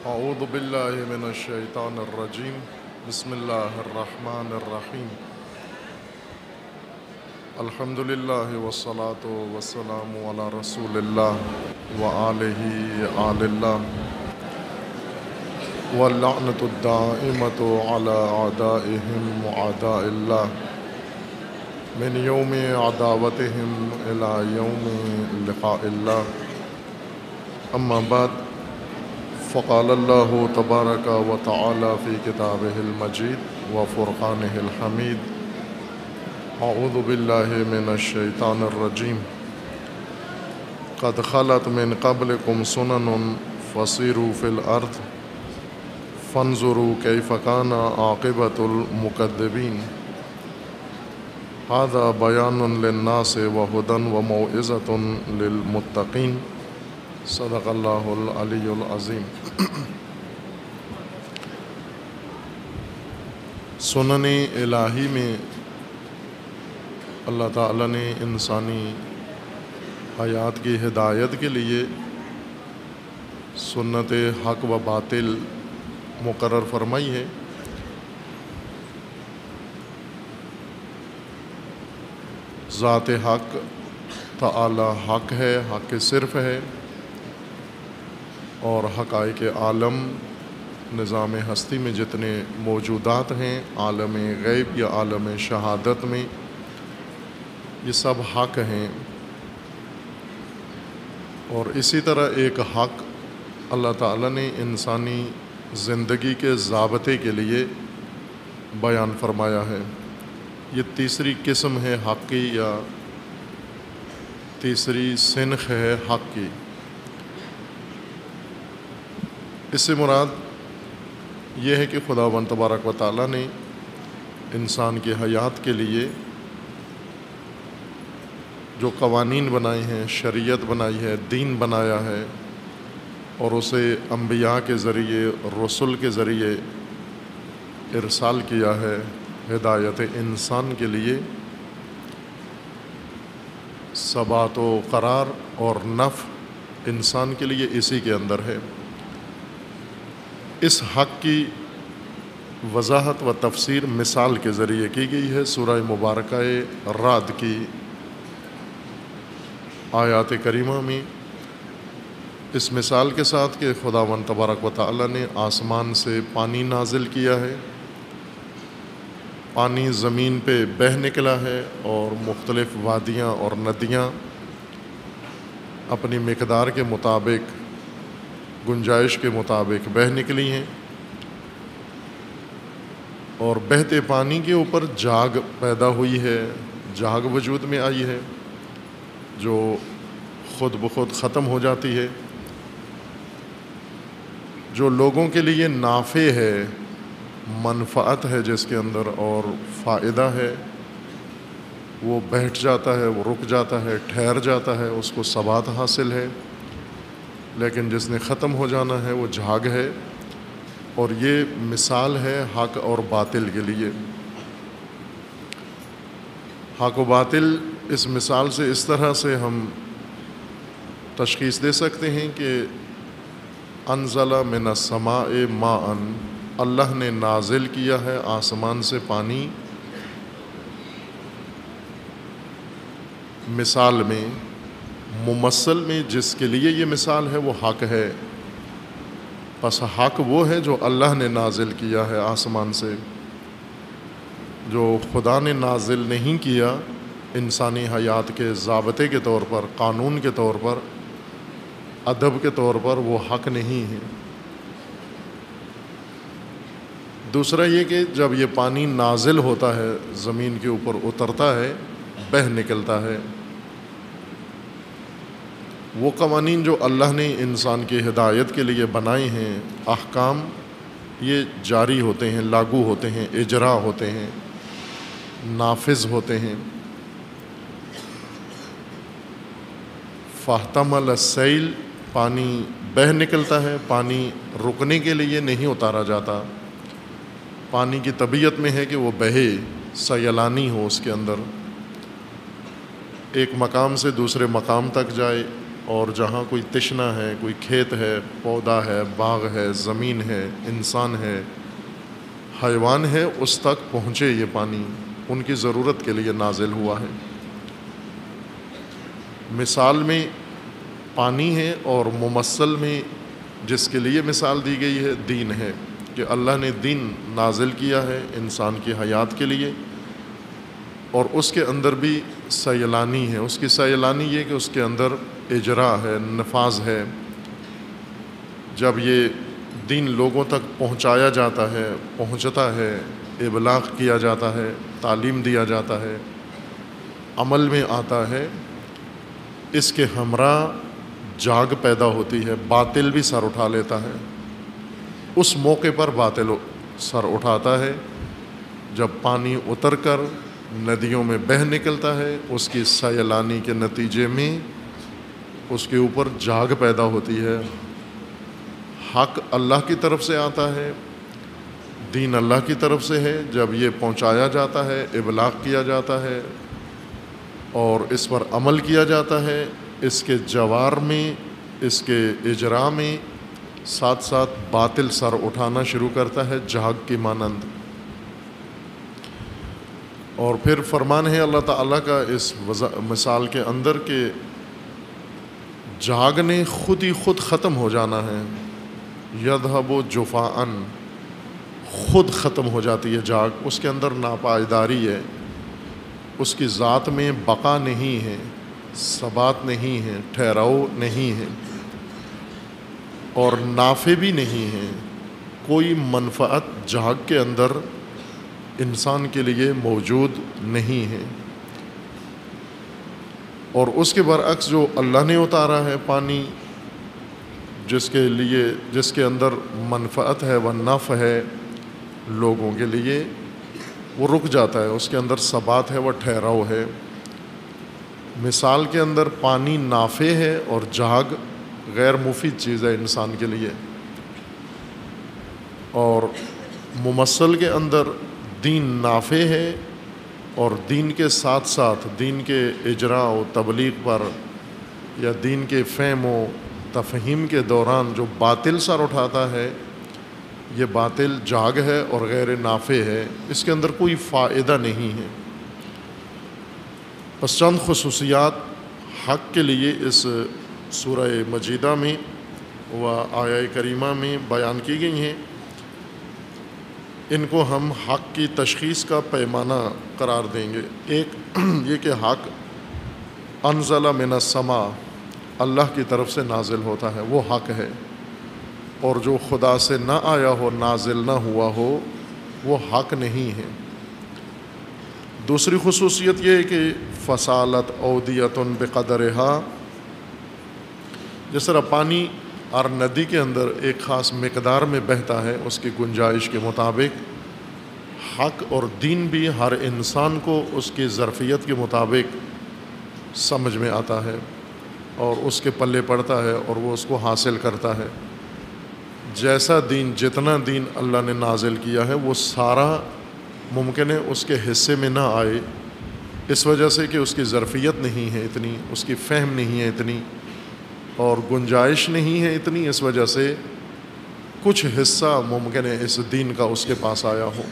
اعوذ باللہ من الشیطان الرجیم بسم اللہ الرحمن الرحیم الحمد للہ والصلاة والسلام علی رسول اللہ وآلہ آل اللہ واللعنۃ الدائمۃ علی اعدائہم وأعداء اللہ من یوم عداوتہم الی یوم لقاء اللہ اما بعد فقال اللہ تبارک و تعالی فی کتابہ المجید و فرقانہ الحمید اعوذ باللہ من الشیطان الرجیم قد خلت من قبلکم سنن فسیروا فی الارض فانظروا کیف کان عاقبۃ المکذبین ھذا بیان للناس وہدی وموعظۃ للمتقین صدق اللہ العلی العظیم۔ سنن الہی میں اللہ تعالیٰ نے انسانی حیات کی ہدایت کے لیے سنت حق و باطل مقرر فرمائی ہے۔ ذات حق تعالی حق ہے، حق صرف ہے، اور حقائق عالم نظام ہستی میں جتنے موجودات ہیں، عالم غیب یا عالم شہادت میں، یہ سب حق ہیں۔ اور اسی طرح ایک حق اللہ تعالیٰ نے انسانی زندگی کے ضابطے کے لیے بیان فرمایا ہے۔ یہ تیسری قسم ہے حق کی، یا تیسری سنخ ہے حق کی۔ اس سے مراد یہ ہے کہ خداوند تبارک و تعالیٰ نے انسان کی حیات کے لیے جو قوانین بنائے ہیں، شریعت بنائی ہے، دین بنایا ہے، اور اسے انبیاء کے ذریعے، رسول کے ذریعے ارسال کیا ہے ہدایت انسان کے لیے، ثبات و قرار اور نفع انسان کے لیے اسی کے اندر ہے۔ اس حق کی وضاحت و تفسیر مثال کے ذریعے کی گئی ہے سورہ مبارکہ رعد کی آیات کریمہ میں، اس مثال کے ساتھ کہ خداوند تبارک و تعالیٰ نے آسمان سے پانی نازل کیا ہے، پانی زمین پہ بہہ نکلا ہے، اور مختلف وادیاں اور ندیاں اپنی مقدار کے مطابق، گنجائش کے مطابق بہہ نکلی ہیں، اور بہتے پانی کے اوپر جھاگ پیدا ہوئی ہے، جھاگ وجود میں آئی ہے جو خود بخود ختم ہو جاتی ہے، جو لوگوں کے لیے نافع ہے، منفعت ہے جس کے اندر اور فائدہ ہے، وہ بیٹھ جاتا ہے، وہ رک جاتا ہے، ٹھہر جاتا ہے، اس کو ثبات حاصل ہے۔ لیکن جس نے ختم ہو جانا ہے وہ جھاگ ہے، اور یہ مثال ہے حق اور باطل کے لیے۔ حق و باطل اس مثال سے اس طرح سے ہم تشخیص دے سکتے ہیں کہ انزل من السماء ماء، اللہ نے نازل کیا ہے آسمان سے پانی، مثال میں، ممثل میں جس کے لیے یہ مثال ہے وہ حق ہے۔ پس حق وہ ہے جو اللہ نے نازل کیا ہے آسمان سے، جو خدا نے نازل نہیں کیا انسانی حیات کے ضابطے کے طور پر، قانون کے طور پر، ادب کے طور پر، وہ حق نہیں ہے۔ دوسرا یہ کہ جب یہ پانی نازل ہوتا ہے، زمین کے اوپر اترتا ہے، بہہ نکلتا ہے، وہ قوانین جو اللہ نے انسان کی ہدایت کے لیے بنائے ہیں، احکام، یہ جاری ہوتے ہیں، لاگو ہوتے ہیں، اجرا ہوتے ہیں، نافذ ہوتے ہیں۔ فاحتمل السیل، پانی بہہ نکلتا ہے، پانی رکنے کے لیے نہیں اتارا جاتا، پانی کی طبیعت میں ہے کہ وہ بہے، سیلانی ہو اس کے اندر، ایک مقام سے دوسرے مقام تک جائے، اور جہاں کوئی تشنا ہے، کوئی کھیت ہے، پودا ہے، باغ ہے، زمین ہے، انسان ہے، حیوان ہے، اس تک پہنچے یہ پانی، ان کی ضرورت کے لیے نازل ہوا ہے۔ مثال میں پانی ہے، اور ممثل میں جس کے لیے مثال دی گئی ہے دین ہے، کہ اللہ نے دین نازل کیا ہے انسان کی حیات کے لیے، اور اس کے اندر بھی سیلانی ہے۔ اس کی سیلانی یہ کہ اس کے اندر اجرا ہے، نفاذ ہے۔ جب یہ دین لوگوں تک پہنچایا جاتا ہے، پہنچتا ہے، ابلاغ کیا جاتا ہے، تعلیم دیا جاتا ہے، عمل میں آتا ہے، اس کے ہمراہ جاگ پیدا ہوتی ہے، باطل بھی سر اٹھا لیتا ہے۔ اس موقع پر باطل سر اٹھاتا ہے جب پانی اتر کر ندیوں میں بہہ نکلتا ہے، اس کی سیلانی کے نتیجے میں اس کے اوپر جاگ پیدا ہوتی ہے۔ حق اللہ کی طرف سے آتا ہے، دین اللہ کی طرف سے ہے۔ جب یہ پہنچایا جاتا ہے، ابلاغ کیا جاتا ہے اور اس پر عمل کیا جاتا ہے، اس کے جوار میں، اس کے اجرا میں ساتھ ساتھ باطل سر اٹھانا شروع کرتا ہے، جھاگ کی مانند۔ اور پھر فرمان ہے اللہ تعالیٰ کا اس مثال کے اندر کہ جھاگ نے خود ہی خود ختم ہو جانا ہے، یذھب جفاءً، خود ختم ہو جاتی ہے جھاگ، اس کے اندر ناپائیداری ہے، اس کی ذات میں بقا نہیں ہے، ثبات نہیں ہے، ٹھہراؤ نہیں ہے، اور نافع بھی نہیں ہے۔ کوئی منفعت جھاگ کے اندر انسان کے لیے موجود نہیں ہے۔ اور اس کے برعکس جو اللہ نے اتارا ہے پانی، جس کے اندر منفعت ہے و نفع ہے لوگوں کے لیے، وہ رک جاتا ہے، اس کے اندر ثبات ہے، وہ ٹھہراؤ ہے۔ مثال کے اندر پانی نافع ہے اور جھاگ غیر مفید چیز ہے انسان کے لیے، اور ممثل کے اندر دین نافع ہے، اور دین کے ساتھ ساتھ دین کے اجراء و تبلیغ پر یا دین کے فہم و تفہیم کے دوران جو باطل سر اٹھاتا ہے، یہ باطل جھاگ ہے اور غیر نافع ہے، اس کے اندر کوئی فائدہ نہیں ہے۔ پس چند خصوصیات حق کے لیے اس سورہ مجیدہ میں و آیہ کریمہ میں بیان کی گئی ہیں۔ ان کو ہم حق کی تشخیص کا پیمانہ قرار دیں گے۔ ایک یہ کہ حق انزل من السماء، اللہ کی طرف سے نازل ہوتا ہے، وہ حق ہے، اور جو خدا سے نہ آیا ہو، نازل نہ ہوا ہو، وہ حق نہیں ہے۔ دوسری خصوصیت یہ ہے کہ فصالت اودیۃ بقدرہا، جس طرح پانی اور ندی کے اندر ایک خاص مقدار میں بہتا ہے اس کی گنجائش کے مطابق، حق اور دین بھی ہر انسان کو اس کی ظرفیت کے مطابق سمجھ میں آتا ہے اور اس کے پلے پڑتا ہے اور وہ اس کو حاصل کرتا ہے۔ جیسا دین، جتنا دین اللہ نے نازل کیا ہے، وہ سارا ممکن ہے اس کے حصے میں نہ آئے، اس وجہ سے کہ اس کی ظرفیت نہیں ہے اتنی، اس کی فہم نہیں ہے اتنی، اور گنجائش نہیں ہے اتنی، اس وجہ سے کچھ حصہ ممکن ہے اس دین کا اس کے پاس آیا ہو،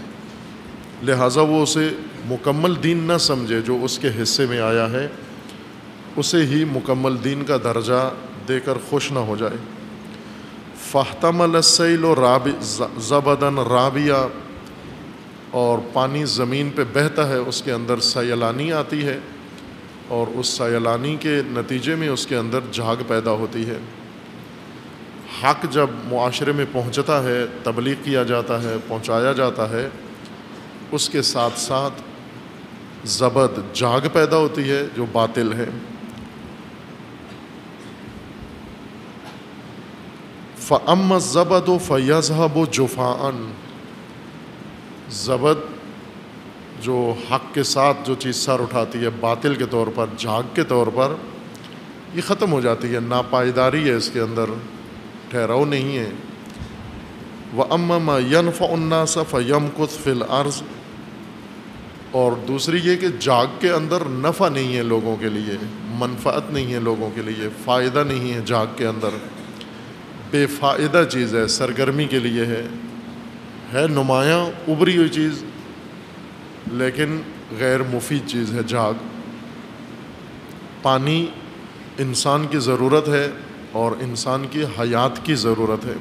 لہٰذا وہ اسے مکمل دین نہ سمجھے، جو اس کے حصے میں آیا ہے اسے ہی مکمل دین کا درجہ دے کر خوش نہ ہو جائے۔ فاحتمل السیل زبدا رابیا، اور پانی زمین پہ بہتا ہے، اس کے اندر سیلانی آتی ہے، اور اس سیلانی کے نتیجے میں اس کے اندر جھاگ پیدا ہوتی ہے۔ حق جب معاشرے میں پہنچتا ہے، تبلیغ کیا جاتا ہے، پہنچایا جاتا ہے، اس کے ساتھ ساتھ زبد، جھاگ پیدا ہوتی ہے جو باطل ہے۔ فَأَمَّا الزَّبَدُ فَيَذْهَبُ جُفَاءً، زبد جو حق کے ساتھ جو چیز سر اٹھاتی ہے باطل کے طور پر، جھاگ کے طور پر، یہ ختم ہو جاتی ہے، ناپائیداری ہے اس کے اندر، ٹھہراؤ نہیں ہے۔ وَأَمَّا مَا يَنْفَعُ النَّاسَ فَيَمْكُثْ فِي الْأَرْضِ، اور دوسری یہ کہ جاگ کے اندر نفع نہیں ہے لوگوں کے لیے، منفعت نہیں ہے لوگوں کے لیے، فائدہ نہیں ہے جاگ کے اندر، بے فائدہ چیز ہے، سرگرمی کے لیے ہے نمایاں ابھری ہوئی چیز لیکن غیر مفید چیز ہے جاگ۔ پانی انسان کی ضرورت ہے اور انسان کی حیات کی ضرورت ہے۔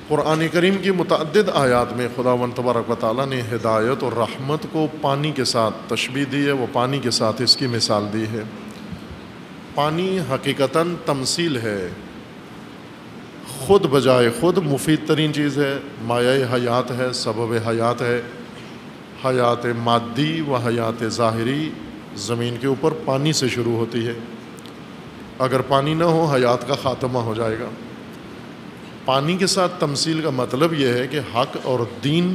قرآن کریم کی متعدد آیات میں خداوند تبارک و تعالیٰ نے ہدایت اور رحمت کو پانی کے ساتھ تشبیہ دی ہے، وہ پانی کے ساتھ اس کی مثال دی ہے۔ پانی حقیقتاً تمثیل ہے، خود بجائے خود مفید ترین چیز ہے، مایہ حیات ہے، سبب حیات ہے، حیات مادی و حیات ظاہری زمین کے اوپر پانی سے شروع ہوتی ہے۔ اگر پانی نہ ہو حیات کا خاتمہ ہو جائے گا۔ پانی کے ساتھ تمثیل کا مطلب یہ ہے کہ حق اور دین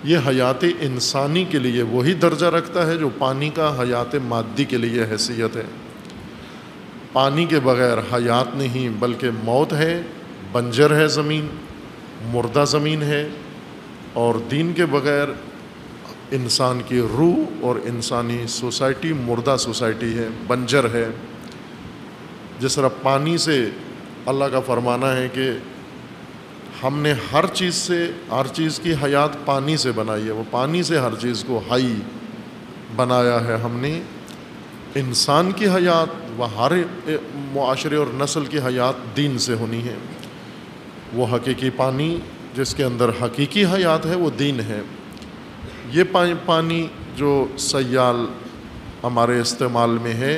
یہ حیات انسانی کے لیے وہی درجہ رکھتا ہے جو پانی کا حیات مادی کے لیے حیثیت ہے۔ پانی کے بغیر حیات نہیں بلکہ موت ہے، بنجر ہے زمین، مردہ زمین ہے، اور دین کے بغیر انسان کی روح اور انسانی سوسائٹی مردہ سوسائٹی ہے، بنجر ہے۔ جس طرح پانی سے اللہ کا فرمانا ہے کہ ہم نے ہر چیز کی حیات پانی سے بنائی ہے، وہ پانی سے ہر چیز کو حی بنایا ہے ہم نے۔ انسان کی حیات و ہر معاشرے اور نسل کی حیات دین سے ہونی ہے۔ وہ حقیقی پانی جس کے اندر حقیقی حیات ہے وہ دین ہے۔ یہ پانی جو سیال ہمارے استعمال میں ہے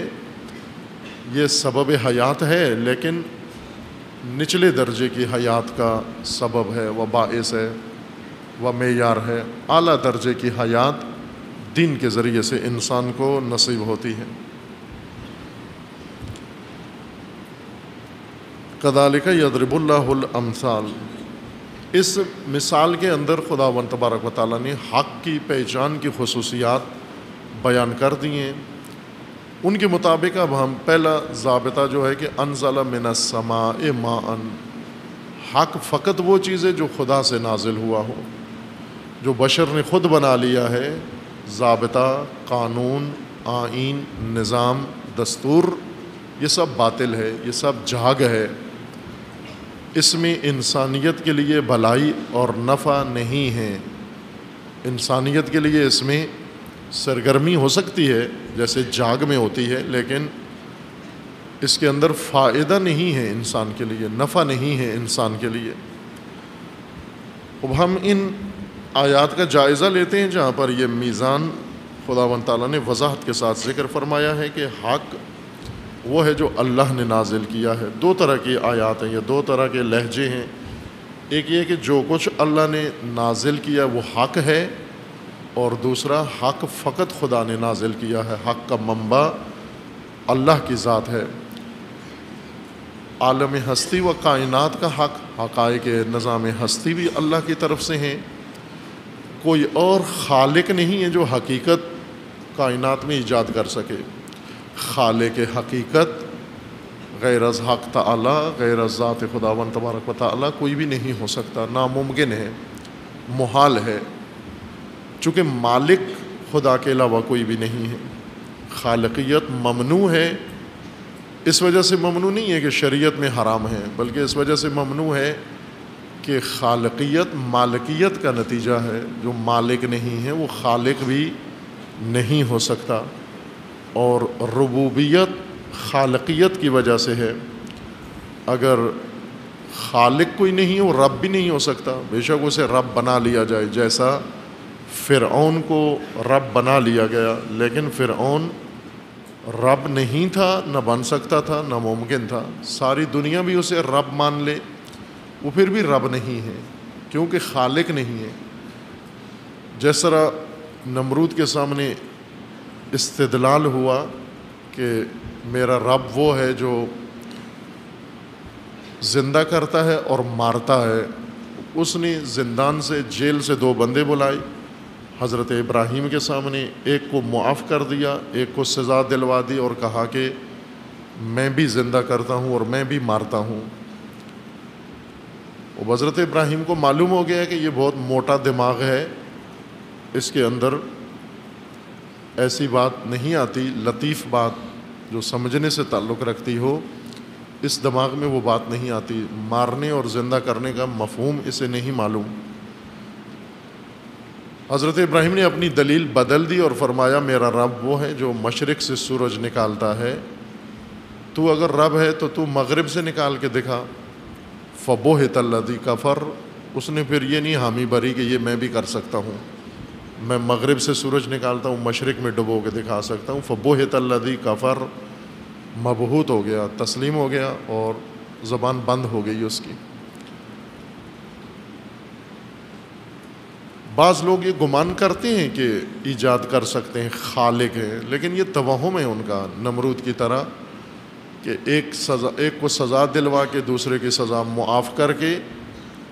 یہ سبب حیات ہے لیکن نچلے درجے کی حیات کا سبب ہے، وہ باعث ہے، وہ معیار ہے۔ اعلیٰ درجے کی حیات دین کے ذریعے سے انسان کو نصیب ہوتی ہے۔ کذالک یضرب اللہ الامثال، اس مثال کے اندر خداوند تبارک و تعالیٰ نے حق کی پہچان کی خصوصیات بیان کر دی ہیں۔ ان کے مطابق اب ہم پہلا ضابطہ جو ہے کہ انزل من السماء ماء، حق فقط وہ چیز ہے جو خدا سے نازل ہوا ہو، جو بشر نے خود بنا لیا ہے۔ ضابطہ، قانون، آئین، نظام، دستور، یہ سب باطل ہے، یہ سب جھاگ ہے۔ اس میں انسانیت کے لیے بھلائی اور نفع نہیں ہے۔ انسانیت کے لیے اس میں سرگرمی ہو سکتی ہے جیسے جاگ میں ہوتی ہے، لیکن اس کے اندر فائدہ نہیں ہے انسان کے لیے، نفع نہیں ہے انسان کے لیے۔ اب ہم ان آیات کا جائزہ لیتے ہیں جہاں پر یہ میزان خداوند تعالیٰ نے وضاحت کے ساتھ ذکر فرمایا ہے کہ حق وہ ہے جو اللہ نے نازل کیا ہے۔ دو طرح کی آیات ہیں، یہ دو طرح کے لہجے ہیں۔ ایک یہ کہ جو کچھ اللہ نے نازل کیا وہ حق ہے، اور دوسرا حق فقط خدا نے نازل کیا ہے، حق کا منبع اللہ کی ذات ہے۔ عالم ہستی و کائنات کا حق، حقائق نظام ہستی بھی اللہ کی طرف سے ہیں۔ کوئی اور خالق نہیں ہے جو حقیقت کائنات میں ایجاد کر سکے۔ خالق حقیقت غیر از حق تعالی، غیر از ذات خداوند تبارک و تعالی کوئی بھی نہیں ہو سکتا، ناممکن ہے، محال ہے، چونکہ مالک خدا کے علاوہ کوئی بھی نہیں ہے۔ خالقیت ممنوع ہے، اس وجہ سے ممنوع نہیں ہے کہ شریعت میں حرام ہے، بلکہ اس وجہ سے ممنوع ہے کہ خالقیت مالکیت کا نتیجہ ہے۔ جو مالک نہیں ہے وہ خالق بھی نہیں ہو سکتا، اور ربوبیت خالقیت کی وجہ سے ہے۔ اگر خالق کوئی نہیں وہ رب بھی نہیں ہو سکتا، بے شک اسے رب بنا لیا جائے، جیسا فرعون کو رب بنا لیا گیا، لیکن فرعون رب نہیں تھا، نہ بن سکتا تھا، نہ ممکن تھا۔ ساری دنیا بھی اسے رب مان لے وہ پھر بھی رب نہیں ہے، کیونکہ خالق نہیں ہے۔ جس طرح نمرود کے سامنے استدلال ہوا کہ میرا رب وہ ہے جو زندہ کرتا ہے اور مارتا ہے، اس نے زندان سے، جیل سے دو بندے بلائے، حضرت ابراہیم کے سامنے، ایک کو معاف کر دیا، ایک کو سزا دلوا دی اور کہا کہ میں بھی زندہ کرتا ہوں اور میں بھی مارتا ہوں۔ اب حضرت ابراہیم کو معلوم ہو گیا کہ یہ بہت موٹا دماغ ہے، اس کے اندر ایسی بات نہیں آتی، لطیف بات جو سمجھنے سے تعلق رکھتی ہو، اس دماغ میں وہ بات نہیں آتی، مارنے اور زندہ کرنے کا مفہوم اسے نہیں معلوم۔ حضرت ابراہیم نے اپنی دلیل بدل دی اور فرمایا میرا رب وہ ہے جو مشرق سے سورج نکالتا ہے، تو اگر رب ہے تو تو مغرب سے نکال کے دکھا۔ فبہت الذی کفر، اس نے پھر یہ نہیں حامی بھری کہ یہ میں بھی کر سکتا ہوں، میں مغرب سے سورج نکالتا ہوں، مشرق میں ڈبو کے دکھا سکتا ہوں۔ فبہت الذی کفر، مبہوت ہو گیا، تسلیم ہو گیا اور زبان بند ہو گئی اس کی۔ بعض لوگ یہ گمان کرتے ہیں کہ ایجاد کر سکتے ہیں، خالق ہیں، لیکن یہ توہم ہے ان کا، نمرود کی طرح کہ ایک کو سزا دلوا کے دوسرے کی سزا معاف کر کے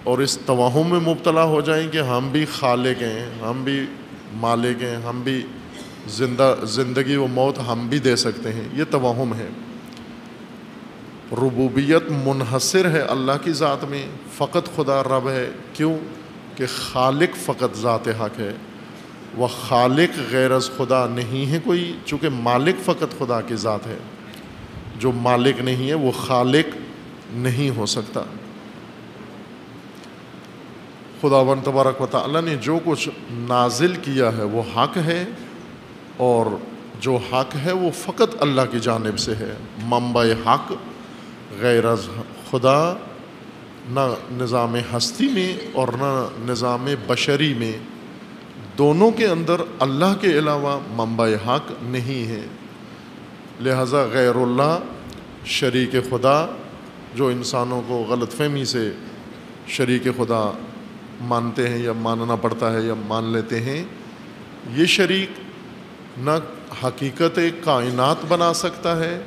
اور اس توہم میں مبتلا ہو جائیں کہ ہم بھی خالق ہیں، ہم بھی مالک ہیں، ہم بھی زندگی و موت ہم بھی دے سکتے ہیں۔ یہ توہم ہے۔ ربوبیت منحصر ہے اللہ کی ذات میں، فقط خدا رب ہے۔ کیوں؟ کہ خالق فقط ذات حق ہے، وہ خالق غیر از خدا نہیں ہے کوئی، چونکہ مالک فقط خدا کی ذات ہے، جو مالک نہیں ہے وہ خالق نہیں ہو سکتا۔ خداوند تبارک و تعالیٰ نے جو کچھ نازل کیا ہے وہ حق ہے، اور جو حق ہے وہ فقط اللہ کی جانب سے ہے۔ منبع حق غیر از خدا نہ نظام ہستی میں اور نہ نظام بشری میں، دونوں کے اندر اللہ کے علاوہ منبع حق نہیں ہے۔ لہذا غیر اللہ، شریک خدا، جو انسانوں کو غلط فہمی سے شریک خدا مانتے ہیں یا ماننا پڑتا ہے یا مان لیتے ہیں، یہ شریک نہ حقیقت کائنات بنا سکتا ہے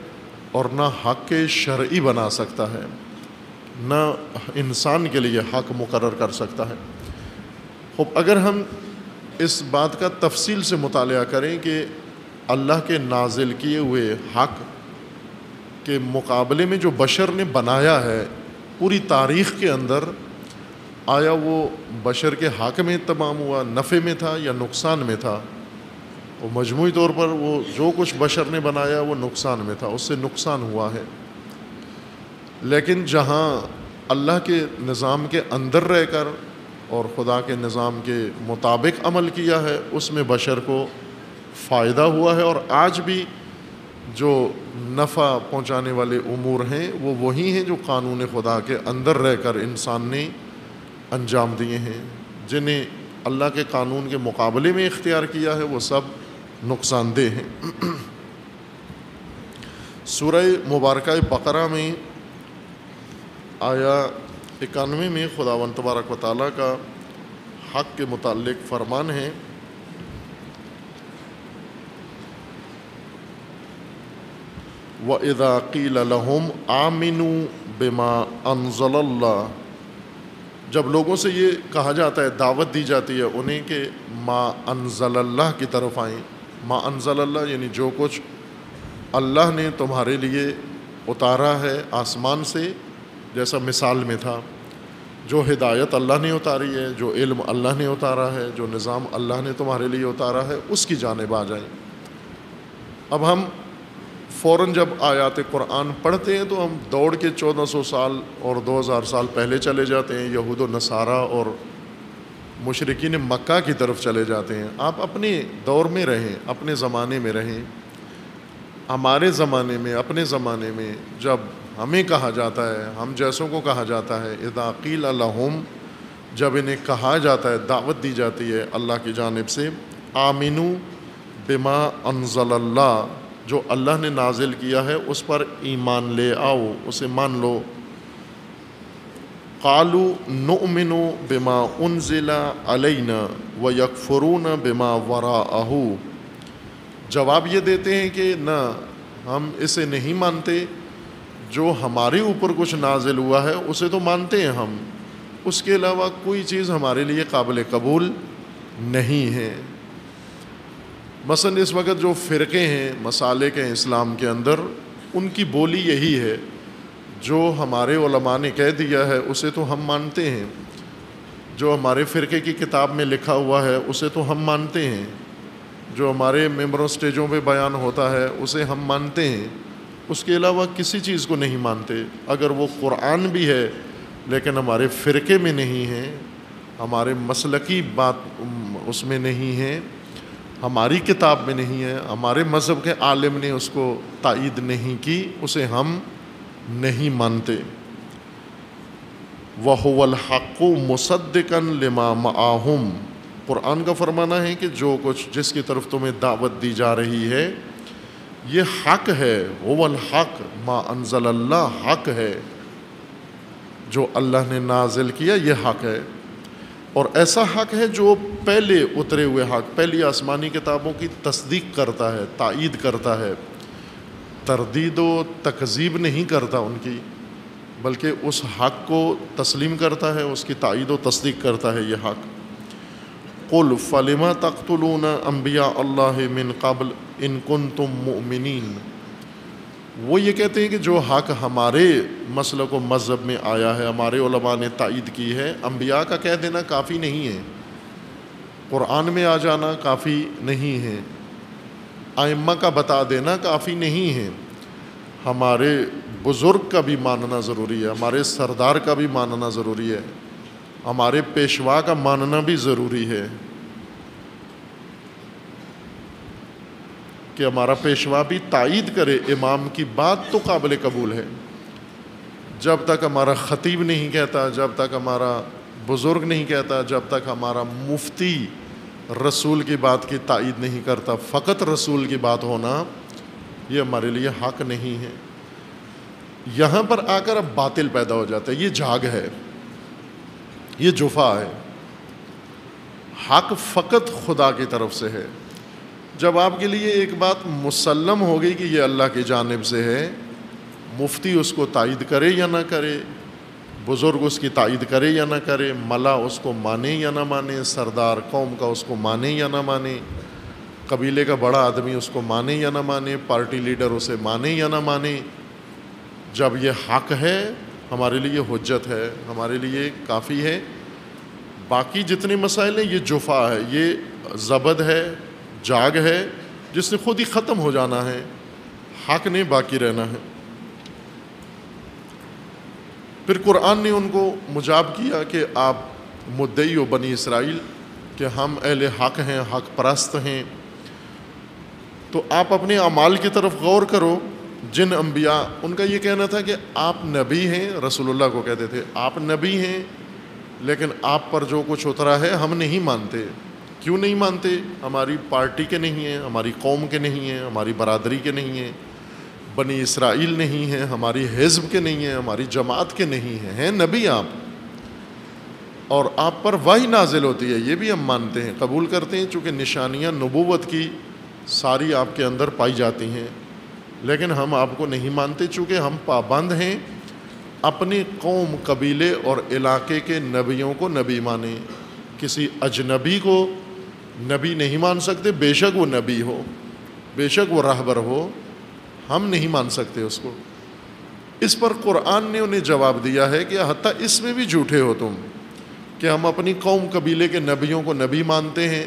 اور نہ حق شرعی بنا سکتا ہے، نہ انسان کے لیے حق مقرر کر سکتا ہے۔ خب اگر ہم اس بات کا تفصیل سے مطالعہ کریں کہ اللہ کے نازل کیے ہوئے حق کے مقابلے میں جو بشر نے بنایا ہے پوری تاریخ کے اندر، آیا وہ بشر کے حق میں تمام ہوا، نفع میں تھا یا نقصان میں تھا؟ وہ مجموعی طور پر وہ جو کچھ بشر نے بنایا وہ نقصان میں تھا، اس سے نقصان ہوا ہے۔ لیکن جہاں اللہ کے نظام کے اندر رہ کر اور خدا کے نظام کے مطابق عمل کیا ہے، اس میں بشر کو فائدہ ہوا ہے، اور آج بھی جو نفع پہنچانے والے امور ہیں وہ وہی ہیں جو قانون خدا کے اندر رہ کر انسان نے انجام دیے ہیں۔ جنہیں اللہ کے قانون کے مقابلے میں اختیار کیا ہے وہ سب نقصان دہ ہیں۔ سورہ مبارکہ بقرہ میں آیا 91 میں خداوند تبارک و تعالیٰ کا حق کے متعلق فرمان ہے، وَإِذَا قِيلَ لَهُمْ آمِنُوا بِمَا أَنزَلَ اللَّهُ، جب لوگوں سے یہ کہا جاتا ہے، دعوت دی جاتی ہے انہیں کہ ما انزل اللہ کی طرف آئیں۔ ما انزل اللہ یعنی جو کچھ اللہ نے تمہارے لیے اتارا ہے آسمان سے، جیسا مثال میں تھا، جو ہدایت اللہ نے اتاری ہے، جو علم اللہ نے اتارا ہے، جو نظام اللہ نے تمہارے لیے اتارا ہے، اس کی جانب آ جائیں۔ اب ہم فوراً جب آیات قرآن پڑھتے ہیں تو ہم دوڑ کے 1400 سال اور 2000 سال پہلے چلے جاتے ہیں، یہود و نصارہ اور مشرکین مکہ کی طرف چلے جاتے ہیں۔ آپ اپنے دور میں رہیں، اپنے زمانے میں رہیں۔ ہمارے زمانے میں، اپنے زمانے میں جب ہمیں کہا جاتا ہے، ہم جیسوں کو کہا جاتا ہے، اذا قیل لہم، جب انہیں کہا جاتا ہے، دعوت دی جاتی ہے اللہ کی جانب سے، آمنو بما انزل اللہ، جو اللہ نے نازل کیا ہے اس پر ایمان لے آؤ، اسے مان لو۔ قالوا نؤمن بما انزل علینا ویکفرون بما وراءہ، جواب یہ دیتے ہیں کہ نہ، ہم اسے نہیں مانتے، جو ہمارے اوپر کچھ نازل ہوا ہے اسے تو مانتے ہیں ہم، اس کے علاوہ کوئی چیز ہمارے لیے قابل قبول نہیں ہے۔ مثلا اس وقت جو فرقے ہیں، مسالک ہیں اسلام کے اندر، ان کی بولی یہی ہے، جو ہمارے علماء نے کہہ دیا ہے اسے تو ہم مانتے ہیں، جو ہمارے فرقے کی کتاب میں لکھا ہوا ہے اسے تو ہم مانتے ہیں، جو ہمارے ممبروں سٹیجوں پہ بیان ہوتا ہے اسے ہم مانتے ہیں، اس کے علاوہ کسی چیز کو نہیں مانتے۔ اگر وہ قرآن بھی ہے لیکن ہمارے فرقے میں نہیں ہے، ہمارے مسلکی بات اس میں نہیں ہے، ہماری کتاب میں نہیں ہے، ہمارے مذہب کے عالم نے اس کو تائید نہیں کی، اسے ہم نہیں مانتے۔ وَهُوَ الْحَقُّ مُصَدِّقًا لِمَا مَعَهُمْ، قرآن کا فرمانا ہے کہ جو کچھ جس کی طرف تمہیں دعوت دی جا رہی ہے یہ حق ہے۔ هُوَ الْحَقُّ ما انزل اللہ، حق ہے جو اللہ نے نازل کیا، یہ حق ہے، اور ایسا حق ہے جو پہلے اترے ہوئے حق، پہلی آسمانی کتابوں کی تصدیق کرتا ہے، تائید کرتا ہے، تردید و تکذیب نہیں کرتا ان کی، بلکہ اس حق کو تسلیم کرتا ہے، اس کی تائید و تصدیق کرتا ہے یہ حق۔ قُلْ فَلِمَ تَقْتُلُونَ أَنْبِيَاءَ اللَّهِ مِنْ قَبْلِ إِن كُنْتُم مُؤْمِنِينَ، وہ یہ کہتے ہیں کہ جو حق ہمارے مسلک و مذہب میں آیا ہے، ہمارے علماء نے تائید کی ہے، انبیاء کا کہہ دینا کافی نہیں ہے، قرآن میں آ جانا کافی نہیں ہے، ائمہ کا بتا دینا کافی نہیں ہے، ہمارے بزرگ کا بھی ماننا ضروری ہے، ہمارے سردار کا بھی ماننا ضروری ہے، ہمارے پیشوا کا ماننا بھی ضروری ہے کہ ہمارا پیشوا بھی تائید کرے، امام کی بات تو قابل قبول ہے۔ جب تک ہمارا خطیب نہیں کہتا، جب تک ہمارا بزرگ نہیں کہتا، جب تک ہمارا مفتی رسول کی بات کی تائید نہیں کرتا، فقط رسول کی بات ہونا یہ ہمارے لیے حق نہیں ہے۔ یہاں پر آ کر اب باطل پیدا ہو جاتا ہے، یہ جھاگ ہے، یہ جفا ہے۔ حق فقط خدا کی طرف سے ہے۔ جب آپ کے لیے ایک بات مسلم ہو گئی کہ یہ اللہ کی جانب سے ہے، مفتی اس کو تائید کرے یا نہ کرے، بزرگ اس کی تائید کرے یا نہ کرے، ملا اس کو مانے یا نہ مانے، سردار قوم کا اس کو مانے یا نہ مانے، قبیلے کا بڑا آدمی اس کو مانے یا نہ مانے، پارٹی لیڈر اسے مانے یا نہ مانے، جب یہ حق ہے ہمارے لیے حجت ہے، ہمارے لیے کافی ہے۔ باقی جتنے مسائل ہیں یہ جفا ہے، یہ زبد ہے، جاگ ہے، جس نے خود ہی ختم ہو جانا ہے، حق نے باقی رہنا ہے۔ پھر قرآن نے ان کو مجاب کیا کہ آپ مدعی ہو بنی اسرائیل کہ ہم اہل حق ہیں، حق پرست ہیں، تو آپ اپنے اعمال کی طرف غور کرو۔ جن انبیاء، ان کا یہ کہنا تھا کہ آپ نبی ہیں، رسول اللہ کو کہتے تھے آپ نبی ہیں، لیکن آپ پر جو کچھ اترا ہے ہم نہیں مانتے۔ کیوں نہیں مانتے؟ ہماری پارٹی کے نہیں ہیں، ہماری قوم کے نہیں ہیں، ہماری برادری کے نہیں ہیں، بنی اسرائیل نہیں ہیں، ہماری حزب کے نہیں ہیں، ہماری جماعت کے نہیں ہیں، ہیں نبی آپ، اور آپ پر وحی نازل ہوتی ہے، یہ بھی ہم مانتے ہیں، قبول کرتے ہیں، چونکہ نشانیاں نبوت کی ساری آپ کے اندر پائی جاتی ہیں، لیکن ہم آپ کو نہیں مانتے چونکہ ہم پابند ہیں اپنی قوم، قبیلے اور علاقے کے نبیوں کو نبی مانیں۔ کسی اجنبی کو نبی نہیں مان سکتے، بے شک وہ نبی ہو، بے شک وہ راہبر ہو، ہم نہیں مان سکتے اس کو۔ اس پر قرآن نے انہیں جواب دیا ہے کہ حتیٰ اس میں بھی جھوٹے ہو تم، کہ ہم اپنی قوم قبیلے کے نبیوں کو نبی مانتے ہیں،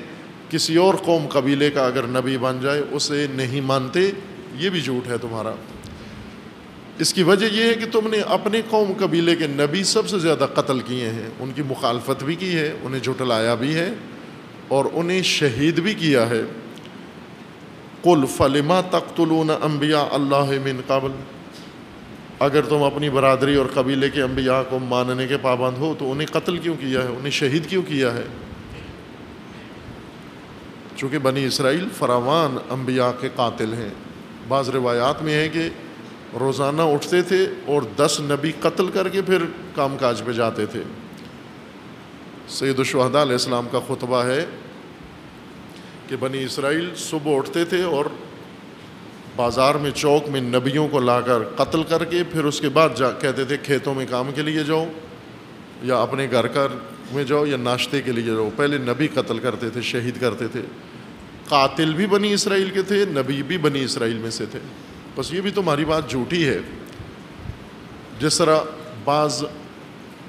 کسی اور قوم قبیلے کا اگر نبی بن جائے اسے نہیں مانتے، یہ بھی جھوٹ ہے تمہارا۔ اس کی وجہ یہ ہے کہ تم نے اپنے قوم قبیلے کے نبی سب سے زیادہ قتل کیے ہیں، ان کی مخالفت بھی کی ہے، انہیں جھٹلایا بھی ہے اور انہیں شہید بھی کیا ہے۔ قُلْ فَلِمَ تَقْتُلُونَ أَنْبِيَاءَ اللَّهِ مِنْ قَبْلِ، اگر تم اپنی برادری اور قبیلے کے انبیاء کو ماننے کے پابند ہو تو انہیں قتل کیوں کیا ہے، انہیں شہید کیوں کیا ہے؟ چونکہ بنی اسرائیل فراوان انبیاء کے قاتل ہیں۔ بعض روایات میں ہے کہ روزانہ اٹھتے تھے اور 10 نبی قتل کر کے پھر کام کاج پہ جاتے تھے۔ سید الشہداء علیہ السلام کا خطبہ ہے کہ بنی اسرائیل صبح اٹھتے تھے اور بازار میں، چوک میں نبیوں کو لا کر قتل کر کے پھر اس کے بعد کہتے تھے کھیتوں میں کام کے لیے جاؤ یا اپنے گھر میں جاؤ یا ناشتے کے لیے جاؤ۔ پہلے نبی قتل کرتے تھے، شہید کرتے تھے۔ قاتل بھی بنی اسرائیل کے تھے، نبی بھی بنی اسرائیل میں سے تھے۔ بس یہ بھی تمہاری بات جھوٹی ہے۔ جس طرح بعض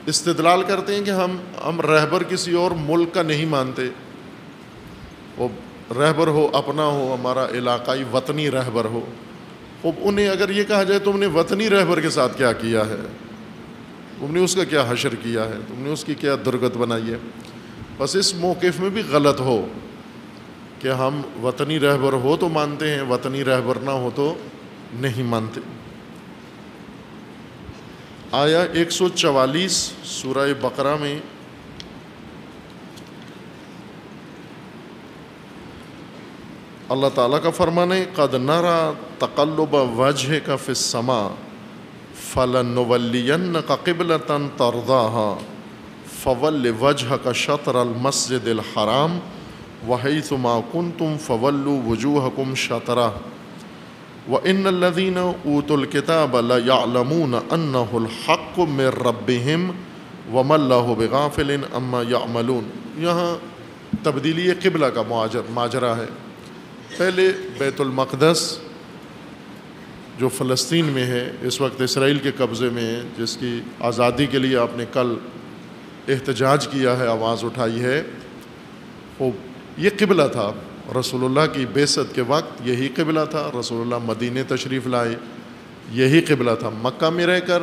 استدلال کرتے ہیں کہ ہم رہبر کسی اور ملک کا نہیں مانتے، وہ رہبر ہو اپنا ہو، ہمارا علاقائی وطنی رہبر ہو. اب انہیں اگر یہ کہا جائے تم نے وطنی رہبر کے ساتھ کیا کیا ہے، تم نے اس کا کیا حشر کیا ہے، تم نے اس کی کیا درگت بنائی ہے. بس اس موقف میں بھی غلط ہو کہ ہم وطنی رہبر ہو تو مانتے ہیں، وطنی رہبر نہ ہو تو نہیں مانتے. آیا 144 سورہ بقرہ میں اللہ تعالیٰ کا فرمان ہے قد نرى تقلب وجهك في السماء فلنولينك قبلة ترضاها فول وجهك شطر المسجد الحرام وحيث ما كنتم فولوا وجوهكم شطره وإن الذين أوتوا الكتاب ليعلمون أنه الحق من ربهم وما الله بغافل عما يعملون. یہاں تبدیلی قبلہ کا ماجرا ہے. پہلے بیت المقدس جو فلسطین میں ہے، اس وقت اسرائیل کے قبضے میں ہے، جس کی آزادی کے لیے آپ نے کل احتجاج کیا ہے، آواز اٹھائی ہے، وہ یہ قبلہ تھا. رسول اللہ کی بعثت کے وقت یہی قبلہ تھا. رسول اللہ مدینے تشریف لائے، یہی قبلہ تھا. مکہ میں رہ کر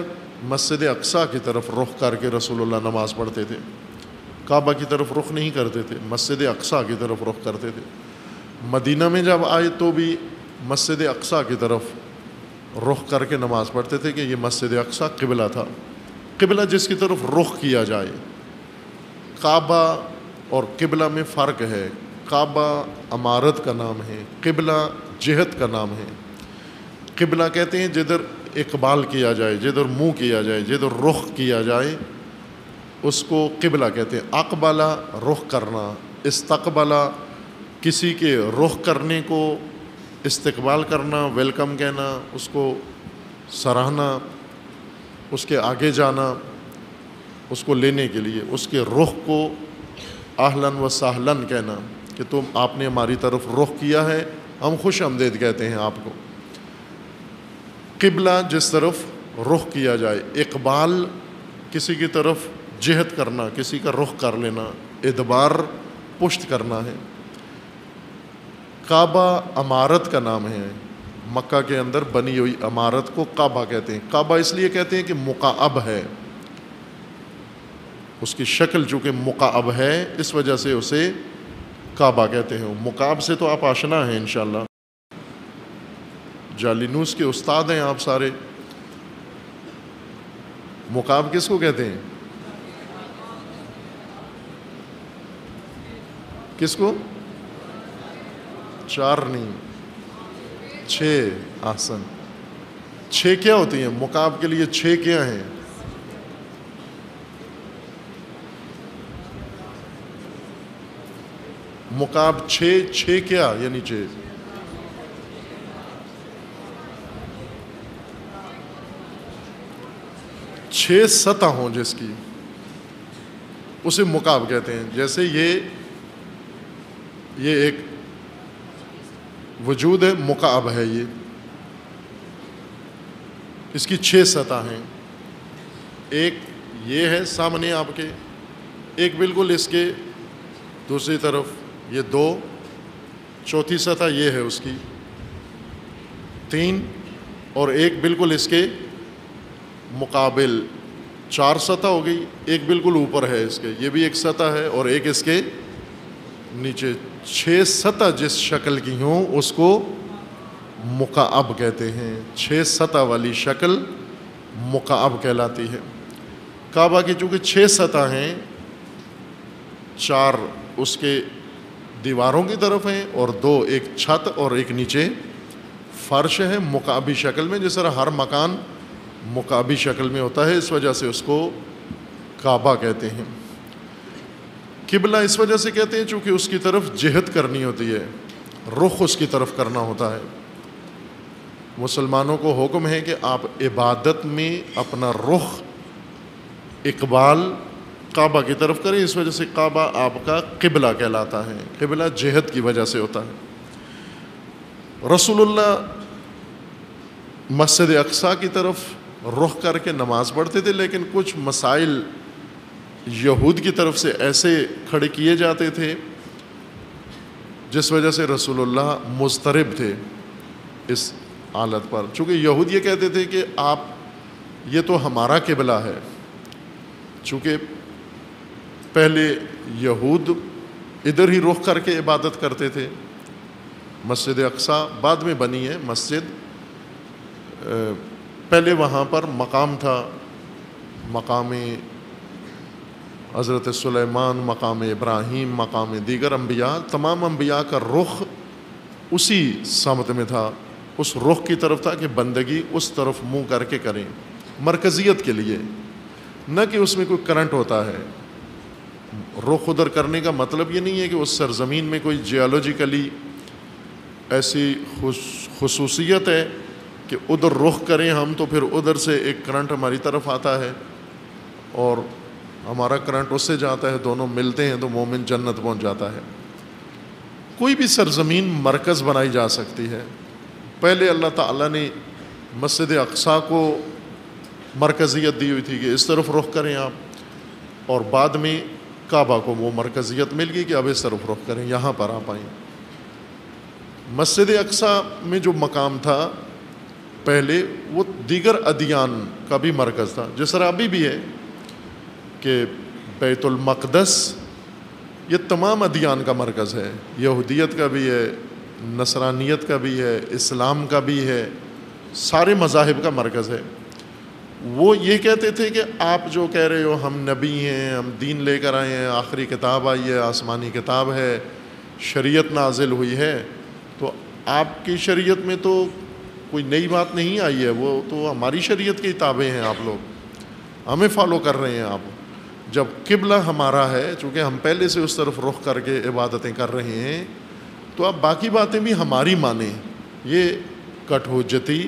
مسجد اقصیٰ کی طرف رخ کر کے رسول اللہ نماز پڑھتے تھے. کعبہ کی طرف رخ نہیں کرتے تھے، مسجد اقصیٰ کی طرف رخ کرتے تھے. مدینہ میں جب آئے تو بھی مسجد اقصیٰ کی طرف رخ کر کے نماز پڑھتے تھے کہ یہ مسجد اقصیٰ قبلہ تھا. قبلہ جس کی طرف رخ کیا جائے. کعبہ اور قبلہ میں فرق ہے. کعبہ عمارت کا نام ہے، قبلہ جہت کا نام ہے. قبلہ کہتے ہیں جدھر اقبال کیا جائے، جدھر منہ کیا جائے، جدھر رخ کیا جائے، اس کو قبلہ کہتے ہیں. اقبلہ رخ کرنا، استقبلہ کسی کے رخ کرنے کو استقبال کرنا، ویلکم کہنا، اس کو سراہنا، اس کے آگے جانا، اس کو لینے کے لیے اس کے رخ کو اہلاً و سہلاً کہنا کہ تم آپ نے ہماری طرف رخ کیا ہے، ہم خوش آمدید کہتے ہیں آپ کو. قبلہ جس طرف رخ کیا جائے. اقبال کسی کی طرف جہت کرنا، کسی کا رخ کر لینا. ادبار پشت کرنا ہے. کعبہ عمارت کا نام ہے. مکہ کے اندر بنی ہوئی عمارت کو کعبہ کہتے ہیں. کعبہ اس لیے کہتے ہیں کہ مکعب ہے، اس کی شکل چونکہ مکعب ہے اس وجہ سے اسے کعبہ کہتے ہیں. مکعب سے تو آپ آشنا ہیں انشاءاللہ، جالینوس کے استاد ہیں آپ سارے. مکعب کس کو کہتے ہیں؟ کس کو؟ چار نہیں، 6. احسن. 6 کیا ہوتی ہیں مکعب کے لیے؟ 6 کیا ہیں؟ مکعب 6 کیا یعنی 6؟ 6 سطح ہوں جس کی، اسے مکعب کہتے ہیں. جیسے یہ ایک وجود ہے، مکعب ہے یہ، اس کی 6 سطح ہیں. ایک یہ ہے سامنے آپ کے، ایک بالکل اس کے دوسری طرف، یہ 2. چوتھی سطح یہ ہے اس کی 3، اور ایک بالکل اس کے مقابل 4 سطح ہو گئی. ایک بالکل اوپر ہے اس کے، یہ بھی ایک سطح ہے، اور ایک اس کے نیچے. 6 سطح جس شکل کی ہوں اس کو مکعب کہتے ہیں. 6 سطح والی شکل مکعب کہلاتی ہے. کعبہ کی چونکہ 6 سطح ہیں، 4 اس کے دیواروں کی طرف ہیں، اور 2 ایک چھت اور ایک نیچے فرش ہے مکعبی شکل میں. جس طرح ہر مکان مکعبی شکل میں ہوتا ہے، اس وجہ سے اس کو کعبہ کہتے ہیں. قبلہ اس وجہ سے کہتے ہیں چونکہ اس کی طرف جہت کرنی ہوتی ہے، رخ اس کی طرف کرنا ہوتا ہے. مسلمانوں کو حکم ہے کہ آپ عبادت میں اپنا رخ اقبال کعبہ کی طرف کریں. اس وجہ سے کعبہ آپ کا قبلہ کہلاتا ہے. قبلہ جہت کی وجہ سے ہوتا ہے. رسول اللہ مسجد اقصیٰ کی طرف رخ کر کے نماز پڑھتے تھے، لیکن کچھ مسائل یہود کی طرف سے ایسے کھڑے کیے جاتے تھے جس وجہ سے رسول اللہ مضطرب تھے اس حالت پر، چونکہ یہود یہ کہتے تھے کہ آپ یہ تو ہمارا قبلہ ہے، چونکہ پہلے یہود ادھر ہی رخ کر کے عبادت کرتے تھے، مسجد اقصیٰ بعد میں بنی ہے مسجد، پہلے وہاں پر مقام تھا، مقام حضرت سلیمان، مقام ابراہیم، مقام دیگر انبیاء، تمام انبیاء کا رخ اسی سمت میں تھا، اس رخ کی طرف تھا کہ بندگی اس طرف منہ کر کے کریں، مرکزیت کے لیے، نہ کہ اس میں کوئی کرنٹ ہوتا ہے۔ رخ ادھر کرنے کا مطلب یہ نہیں ہے کہ اس سرزمین میں کوئی جیولوجیکلی ایسی خصوصیت ہے کہ ادھر رخ کریں ہم تو پھر ادھر سے ایک کرنٹ ہماری طرف آتا ہے اور ہمارا کرنٹ اس سے جاتا ہے، دونوں ملتے ہیں تو مومن جنت پہنچ جاتا ہے۔ کوئی بھی سرزمین مرکز بنائی جا سکتی ہے۔ پہلے اللہ تعالیٰ نے مسجد اقصیٰ کو مرکزیت دی ہوئی تھی کہ اس طرف رخ کریں آپ، اور بعد میں کعبہ کو وہ مرکزیت مل گئی کہ اب اس طرف رخ کریں، یہاں پر آپ آئیں۔ مسجد اقصیٰ میں جو مقام تھا پہلے وہ دیگر ادیان کا بھی مرکز تھا، جس طرح ابھی بھی ہے کہ بیت المقدس یہ تمام ادیان کا مرکز ہے، یہودیت کا بھی ہے، نصرانیت کا بھی ہے، اسلام کا بھی ہے، سارے مذاہب کا مرکز ہے۔ وہ یہ کہتے تھے کہ آپ جو کہہ رہے ہو ہم نبی ہیں، ہم دین لے کر آئے ہیں، آخری کتاب آئی ہے، آسمانی کتاب ہے، شریعت نازل ہوئی ہے، تو آپ کی شریعت میں تو کوئی نئی بات نہیں آئی ہے، وہ تو ہماری شریعت کی کتابیں ہیں، آپ لوگ ہمیں فالو کر رہے ہیں۔ آپ جب قبلہ ہمارا ہے، چونکہ ہم پہلے سے اس طرف رخ کر کے عبادتیں کر رہے ہیں، تو آپ باقی باتیں بھی ہماری مانیں۔ یہ کٹ حجتی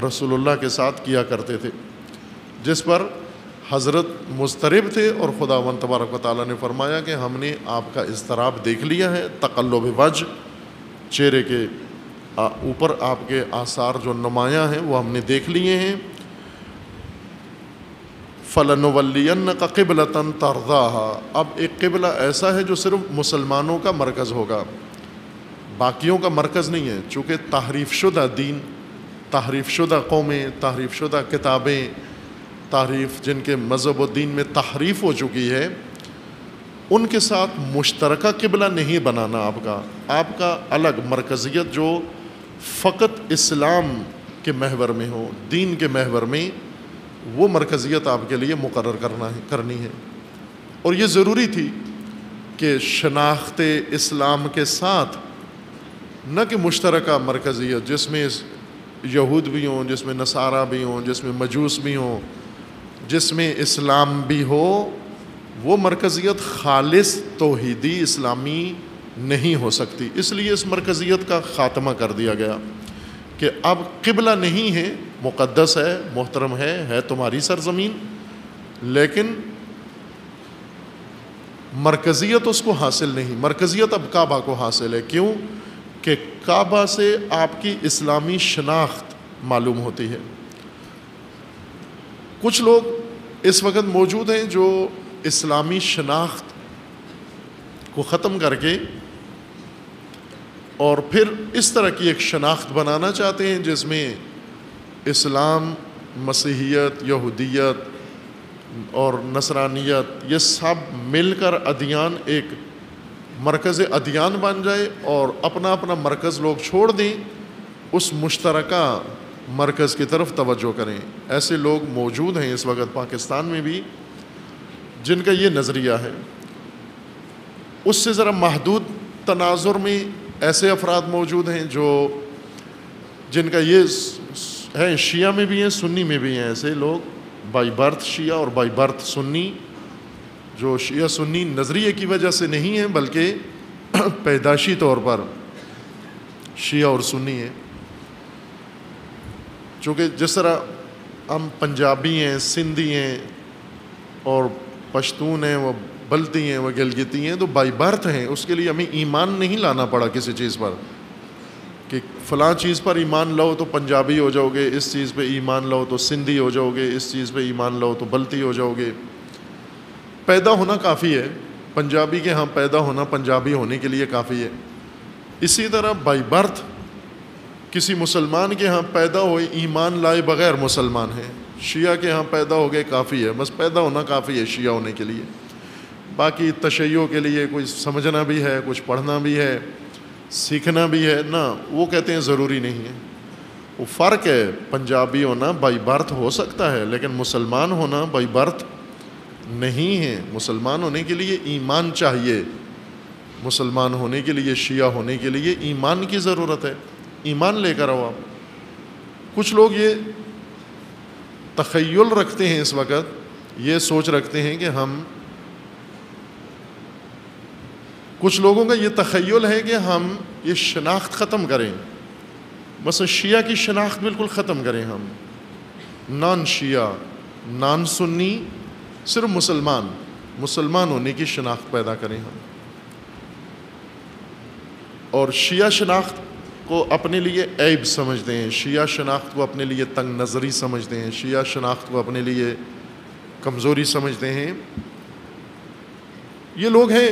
رسول اللہ کے ساتھ کیا کرتے تھے، جس پر حضرت مضطرب تھے، اور خداوند تبارک و تعالیٰ نے فرمایا کہ ہم نے آپ کا اضطراب دیکھ لیا ہے، تقلب وجہ، چہرے کے اوپر آپ کے آثار جو نمایاں ہیں وہ ہم نے دیکھ لیے ہیں۔ فَلَنُوَلِّيَنَّكَ قِبْلَةً تَرْضَاهَا، اب ایک قبلہ ایسا ہے جو صرف مسلمانوں کا مرکز ہوگا، باقیوں کا مرکز نہیں ہے، چونکہ تحریف شدہ دین، تحریف شدہ قومیں، تحریف شدہ کتابیں، تحریف جن کے مذہب و دین میں تحریف ہو چکی ہے، ان کے ساتھ مشترکہ قبلہ نہیں بنانا آپ کا الگ مرکزیت جو فقط اسلام کے محور میں ہو، دین کے محور میں، وہ مرکزیت آپ کے لیے مقرر کرنی ہے۔ اور یہ ضروری تھی کہ شناخت اسلام کے ساتھ نہ کہ مشترکہ مرکزیت جس میں یہود بھی ہوں، جس میں نصارہ بھی ہوں، جس میں مجوس بھی ہوں، جس میں اسلام بھی ہو، وہ مرکزیت خالص توحیدی اسلامی نہیں ہو سکتی۔ اس لیے اس مرکزیت کا خاتمہ کر دیا گیا کہ اب قبلہ نہیں ہے، مقدس ہے، محترم ہے تمہاری سرزمین، لیکن مرکزیت اس کو حاصل نہیں، مرکزیت اب کعبہ کو حاصل ہے۔ کیوں؟ کہ کعبہ سے آپ کی اسلامی شناخت معلوم ہوتی ہے۔ کچھ لوگ اس وقت موجود ہیں جو اسلامی شناخت کو ختم کر کے اور پھر اس طرح کی ایک شناخت بنانا چاہتے ہیں جس میں اسلام، مسیحیت، یہودیت اور نصرانیت یہ سب مل کر ادیان ایک مرکز ادیان بن جائے، اور اپنا اپنا مرکز لوگ چھوڑ دیں، اس مشترکہ مرکز کی طرف توجہ کریں۔ ایسے لوگ موجود ہیں اس وقت پاکستان میں بھی جن کا یہ نظریہ ہے۔ اس سے ذرا محدود تناظر میں ایسے افراد موجود ہیں جن کا یہ ہے، شیعہ میں بھی ہیں، سنی میں بھی ہیں ایسے لوگ، بائی برتھ شیعہ اور بائی برتھ سنی، جو شیعہ سنی نظریے کی وجہ سے نہیں ہیں بلکہ پیدائشی طور پر شیعہ اور سنی ہیں۔ چونکہ جس طرح ہم پنجابی ہیں، سندھی ہیں اور پشتون ہیں، وہ بلتی ہیں، وہ گلگتی ہیں، تو بائی برتھ ہیں، اس کے لیے ہمیں ایمان نہیں لانا پڑا کسی چیز پر کہ فلاں چیز پر ایمان لاؤ تو پنجابی ہو جاؤ گے، اس چیز پہ ایمان لاؤ تو سندھی ہو جاؤ گے، اس چیز پہ ایمان لاؤ تو بلتی ہو جاؤ گے۔ پیدا ہونا کافی ہے، پنجابی کے ہاں پیدا ہونا پنجابی ہونے کے لیے کافی ہے۔ اسی طرح بائی برتھ کسی مسلمان کے ہاں پیدا ہوئے ایمان لائے بغیر مسلمان ہیں، شیعہ کے ہاں پیدا ہو گئے کافی ہے، بس پیدا ہونا کافی ہے شیعہ ہونے کے لیے۔ باقی تشیع کے لیے کوئی سمجھنا بھی ہے، کچھ پڑھنا بھی ہے، سیکھنا بھی ہے نا، وہ کہتے ہیں ضروری نہیں ہے۔ وہ فرق ہے، پنجابی ہونا بائی برتھ ہو سکتا ہے لیکن مسلمان ہونا بائی برتھ نہیں ہے۔ مسلمان ہونے کے لیے ایمان چاہیے، مسلمان ہونے کے لیے، شیعہ ہونے کے لیے ایمان کی ضرورت ہے، ایمان لے کر آؤ آپ۔ کچھ لوگ یہ تخیل رکھتے ہیں، اس وقت یہ سوچ رکھتے ہیں کہ کچھ لوگوں کا یہ تخیل ہے کہ ہم یہ شناخت ختم کریں، بس شیعہ کی شناخت بالکل ختم کریں، ہم نان شیعہ نان سنی، صرف مسلمان ہونے کی شناخت پیدا کریں ہم۔ اور شیعہ شناخت کو اپنے لیے عیب سمجھتے ہیں، شیعہ شناخت کو اپنے لیے تنگ نظری سمجھتے ہیں، شیعہ شناخت کو اپنے لیے کمزوری سمجھتے ہیں۔ یہ لوگ ہیں،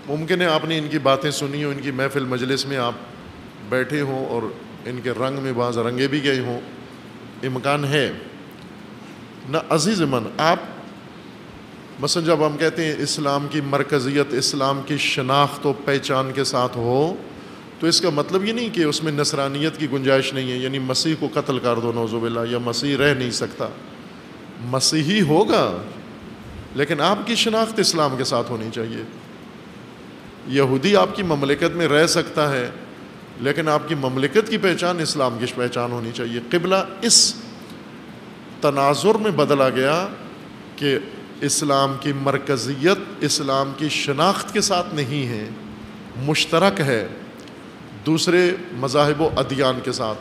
ممکن ہے آپ نے ان کی باتیں سنی ہوں، ان کی محفل مجلس میں آپ بیٹھے ہوں اور ان کے رنگ میں بعض رنگے بھی گئے ہوں، امکان ہے نہ۔ عزیز من، آپ مثلا جب ہم کہتے ہیں اسلام کی مرکزیت، اسلام کی شناخت و پہچان کے ساتھ ہو، تو اس کا مطلب یہ نہیں کہ اس میں نصرانیت کی گنجائش نہیں ہے، یعنی مسیح کو قتل کر دو نعوذ باللہ، یا مسیح رہ نہیں سکتا۔ مسیحی ہوگا لیکن آپ کی شناخت اسلام کے ساتھ ہونی چاہیے۔ یہودی آپ کی مملکت میں رہ سکتا ہے لیکن آپ کی مملکت کی پہچان اسلام کی پہچان ہونی چاہیے۔ قبلہ اس تناظر میں بدلا گیا کہ اسلام کی مرکزیت اسلام کی شناخت کے ساتھ نہیں ہے، مشترک ہے دوسرے مذاہب و ادیان کے ساتھ،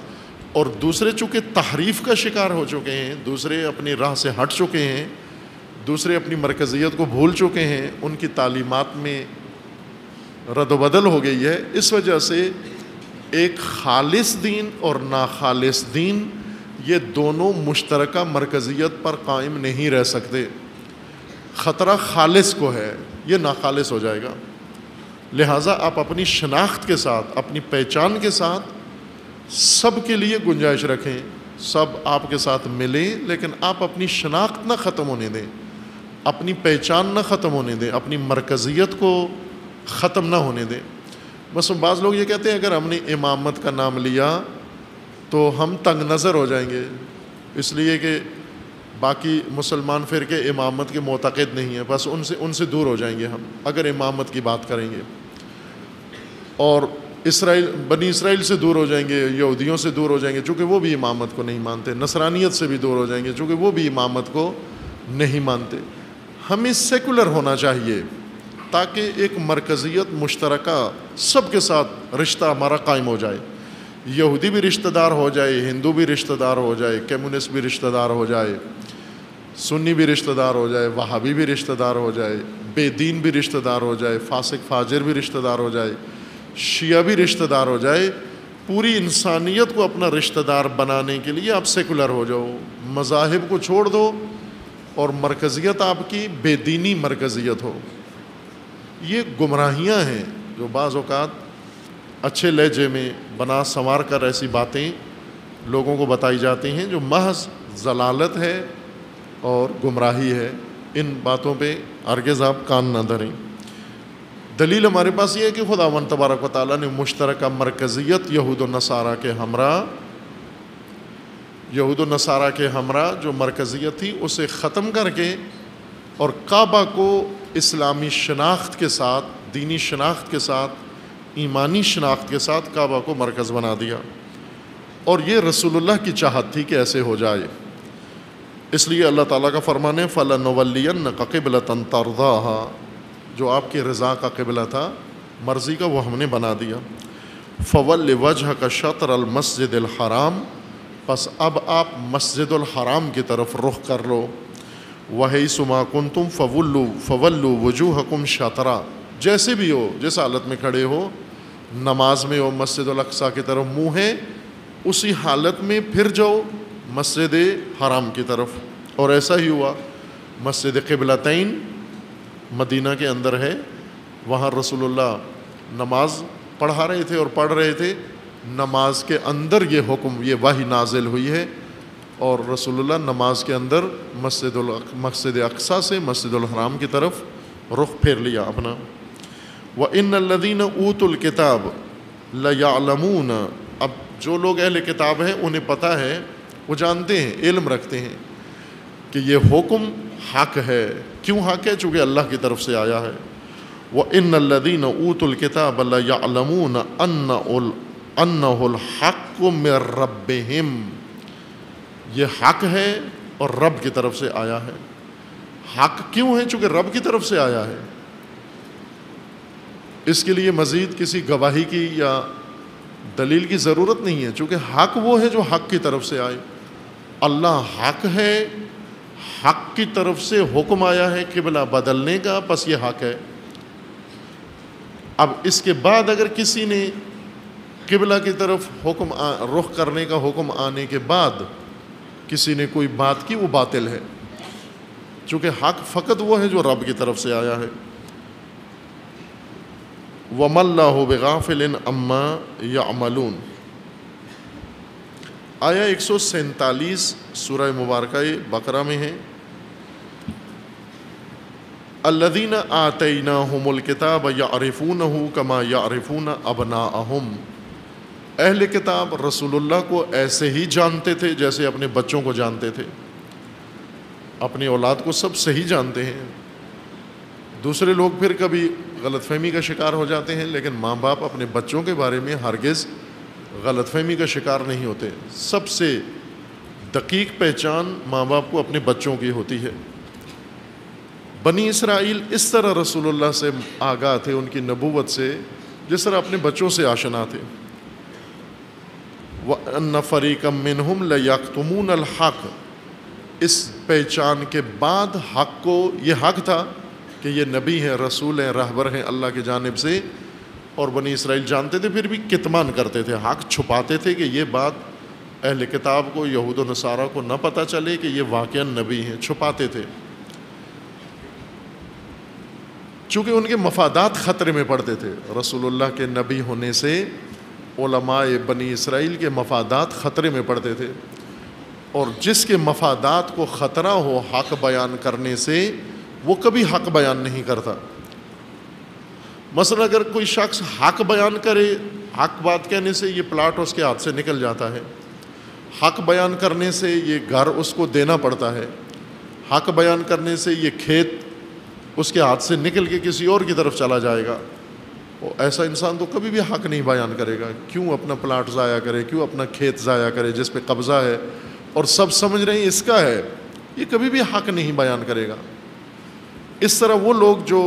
اور دوسرے چونکہ تحریف کا شکار ہو چکے ہیں، دوسرے اپنی راہ سے ہٹ چکے ہیں، دوسرے اپنی مرکزیت کو بھول چکے ہیں، ان کی تعلیمات میں رد و بدل ہو گئی ہے۔ اس وجہ سے ایک خالص دین اور ناخالص دین، یہ دونوں مشترکہ مرکزیت پر قائم نہیں رہ سکتے۔ خطرہ خالص کو ہے، یہ ناخالص ہو جائے گا۔ لہٰذا آپ اپنی شناخت کے ساتھ، اپنی پہچان کے ساتھ سب کے لیے گنجائش رکھیں، سب آپ کے ساتھ ملیں، لیکن آپ اپنی شناخت نہ ختم ہونے دیں، اپنی پہچان نہ ختم ہونے دیں، اپنی مرکزیت کو ختم نہ ہونے دیں۔ بس بعض لوگ یہ کہتے ہیں اگر ہم نے امامت کا نام لیا تو ہم تنگ نظر ہو جائیں گے، اس لیے کہ باقی مسلمان فرقے امامت کے معتقد نہیں ہیں، بس ان سے دور ہو جائیں گے ہم اگر امامت کی بات کریں گے، اور بنی اسرائیل سے دور ہو جائیں گے، یہودیوں سے دور ہو جائیں گے چونکہ وہ بھی امامت کو نہیں مانتے، نصرانیت سے بھی دور ہو جائیں گے چونکہ وہ بھی امامت کو نہیں مانتے۔ ہمیں سیکولر ہونا چاہیے تاکہ ایک مرکزیت مشترکہ سب کے ساتھ رشتہ ہمارا قائم ہو جائے، یہودی بھی رشتہ دار ہو جائے، ہندو بھی رشتہ دار ہو جائے، کمیونسٹ بھی رشتہ دار ہو جائے، سنی بھی رشتہ دار ہو جائے، وہابی بھی رشتہ دار ہو جائے، بے دین بھی رشتہ دار ہو جائے، فاسق فاجر بھی رشتہ دار ہو جائے، شیعہ بھی رشتہ دار ہو جائے۔ پوری انسانیت کو اپنا رشتہ دار بنانے کے لیے آپ سیکولر ہو جاؤ، مذاہب کو چھوڑ دو اور مرکزیت آپ کی بے دینی مرکزیت ہو۔ یہ گمراہیاں ہیں جو بعض اوقات اچھے لہجے میں بنا سنوار کر ایسی باتیں لوگوں کو بتائی جاتی ہیں جو محض ضلالت ہے اور گمراہی ہے۔ ان باتوں پہ ہرگز آپ کان نہ دھریں۔ دلیل ہمارے پاس یہ ہے کہ خداوند تبارک و تعالیٰ نے مشترکہ مرکزیت یہود و نصارہ کے ہمراہ جو مرکزیت تھی اسے ختم کر کے اور کعبہ کو اسلامی شناخت کے ساتھ، دینی شناخت کے ساتھ، ایمانی شناخت کے ساتھ کعبہ کو مرکز بنا دیا، اور یہ رسول اللہ کی چاہت تھی کہ ایسے ہو جائے۔ اس لیے اللہ تعالیٰ کا فرمان ہے فَلَنُوَلِّيَنَّكَ قِبْلَةً تَرْضَاهَا، جو آپ کی رضا کا قبلہ تھا، مرضی کا، وہ ہم نے بنا دیا۔ فَوَلِّ وَجْهَكَ شَطْرَ الْمَسْجِدِ الْحَرَامِ، پس اب آپ مسجد الحرام کی طرف رخ کر لو۔ وَحَيْثُ مَا كُنْتُمْ فَوَلُّوا وُجُوهَكُمْ شَطْرًا، جیسے بھی ہو، جس حالت میں کھڑے ہو، نماز میں ہو، مسجد الاقصیٰ کی طرف منہ ہے، اسی حالت میں پھر جاؤ مسجد حرام کی طرف۔ اور ایسا ہی ہوا، مسجد قبلتین مدینہ کے اندر ہے، وہاں رسول اللہ نماز پڑھا رہے تھے اور پڑھ رہے تھے، نماز کے اندر یہ حکم، یہ وحی نازل ہوئی ہے، اور رسول اللہ نماز کے اندر مسجد اقصیٰ سے مسجد الحرام کی طرف رخ پھیر لیا اپنا۔ وَإِنَّ الَّذِينَ أُوتُوا الْكِتَابَ لَيَعْلَمُونَ، اب جو لوگ اہل کتاب ہیں انہیں پتہ ہے، وہ جانتے ہیں، علم رکھتے ہیں کہ یہ حکم حق ہے۔ کیوں حق ہے؟ چونکہ اللہ کی طرف سے آیا ہے۔ وَإِنَّ الَّذِينَ أُوتُوا الْكِتَابَ لَيَعْلَمُونَ أَنَّهُ الْحَقُّ مِنْ رَبِّهِمْ، یہ حق ہے اور رب کی طرف سے آیا ہے۔ حق کیوں ہے؟ چونکہ رب کی طرف سے آیا ہے۔ اس کے لیے مزید کسی گواہی کی یا دلیل کی ضرورت نہیں ہے، چونکہ حق وہ ہے جو حق کی طرف سے آئے۔ اللہ حق ہے، حق کی طرف سے حکم آیا ہے قبلہ بدلنے کا، پس یہ حق ہے۔ اب اس کے بعد اگر کسی نے قبلہ کی طرف رخ کرنے کا حکم آنے کے بعد کسی نے کوئی بات کی، وہ باطل ہے، چونکہ حق فقط وہ ہے جو رب کی طرف سے آیا ہے۔ وَمَا اللَّهُ بِغَافِلٍ عَمَّا يَعْمَلُونَ، آیا 147 سورہ مبارکہ بقرہ میں ہے۔ الَّذِينَ آتَيْنَاهُمُ الْكِتَابَ يَعْرِفُونَهُ كَمَا يَعْرِفُونَ أَبْنَاءَهُمْ، اہل کتاب رسول اللہ کو ایسے ہی جانتے تھے جیسے اپنے بچوں کو جانتے تھے، اپنی اولاد کو سب صحیح جانتے ہیں۔ دوسرے لوگ پھر کبھی غلط فہمی کا شکار ہو جاتے ہیں، لیکن ماں باپ اپنے بچوں کے بارے میں ہرگز غلط فہمی کا شکار نہیں ہوتے۔ سب سے دقیق پہچان ماں باپ کو اپنے بچوں کی ہوتی ہے۔ بنی اسرائیل اس طرح رسول اللہ سے آگاہ تھے، ان کی نبوت سے، جس طرح اپنے بچوں سے آشنا تھے۔ وَأَنَّ فَرِيقًا مِّنْهُمْ لَيَكْتُمُونَ الْحَقَّ، اس پہچان کے بعد حق کو، یہ حق تھا کہ یہ نبی ہیں، رسول ہیں، رہبر ہیں اللہ کی جانب سے، اور بنی اسرائیل جانتے تھے، پھر بھی کتمان کرتے تھے، حق چھپاتے تھے کہ یہ بات اہل کتاب کو، یہود و نصارہ کو نہ پتہ چلے کہ یہ واقعاً نبی ہیں، چھپاتے تھے، چونکہ ان کے مفادات خطرے میں پڑتے تھے۔ رسول اللہ کے نبی ہونے سے علماء بنی اسرائیل کے مفادات خطرے میں پڑتے تھے، اور جس کے مفادات کو خطرہ ہو حق بیان کرنے سے، وہ کبھی حق بیان نہیں کرتا۔ مثلا اگر کوئی شخص حق بیان کرے، حق بات کہنے سے یہ پلاٹ اس کے ہاتھ سے نکل جاتا ہے، حق بیان کرنے سے یہ گھر اس کو دینا پڑتا ہے، حق بیان کرنے سے یہ کھیت اس کے ہاتھ سے نکل کے کسی اور کی طرف چلا جائے گا، اور ایسا انسان تو کبھی بھی حق نہیں بیان کرے گا۔ کیوں اپنا پلاٹ ضائع کرے، کیوں اپنا کھیت ضائع کرے جس پہ قبضہ ہے اور سب سمجھ رہے ہیں اس کا ہے، یہ کبھی بھی حق نہیں بیان کرے گا۔ اس طرح وہ لوگ جو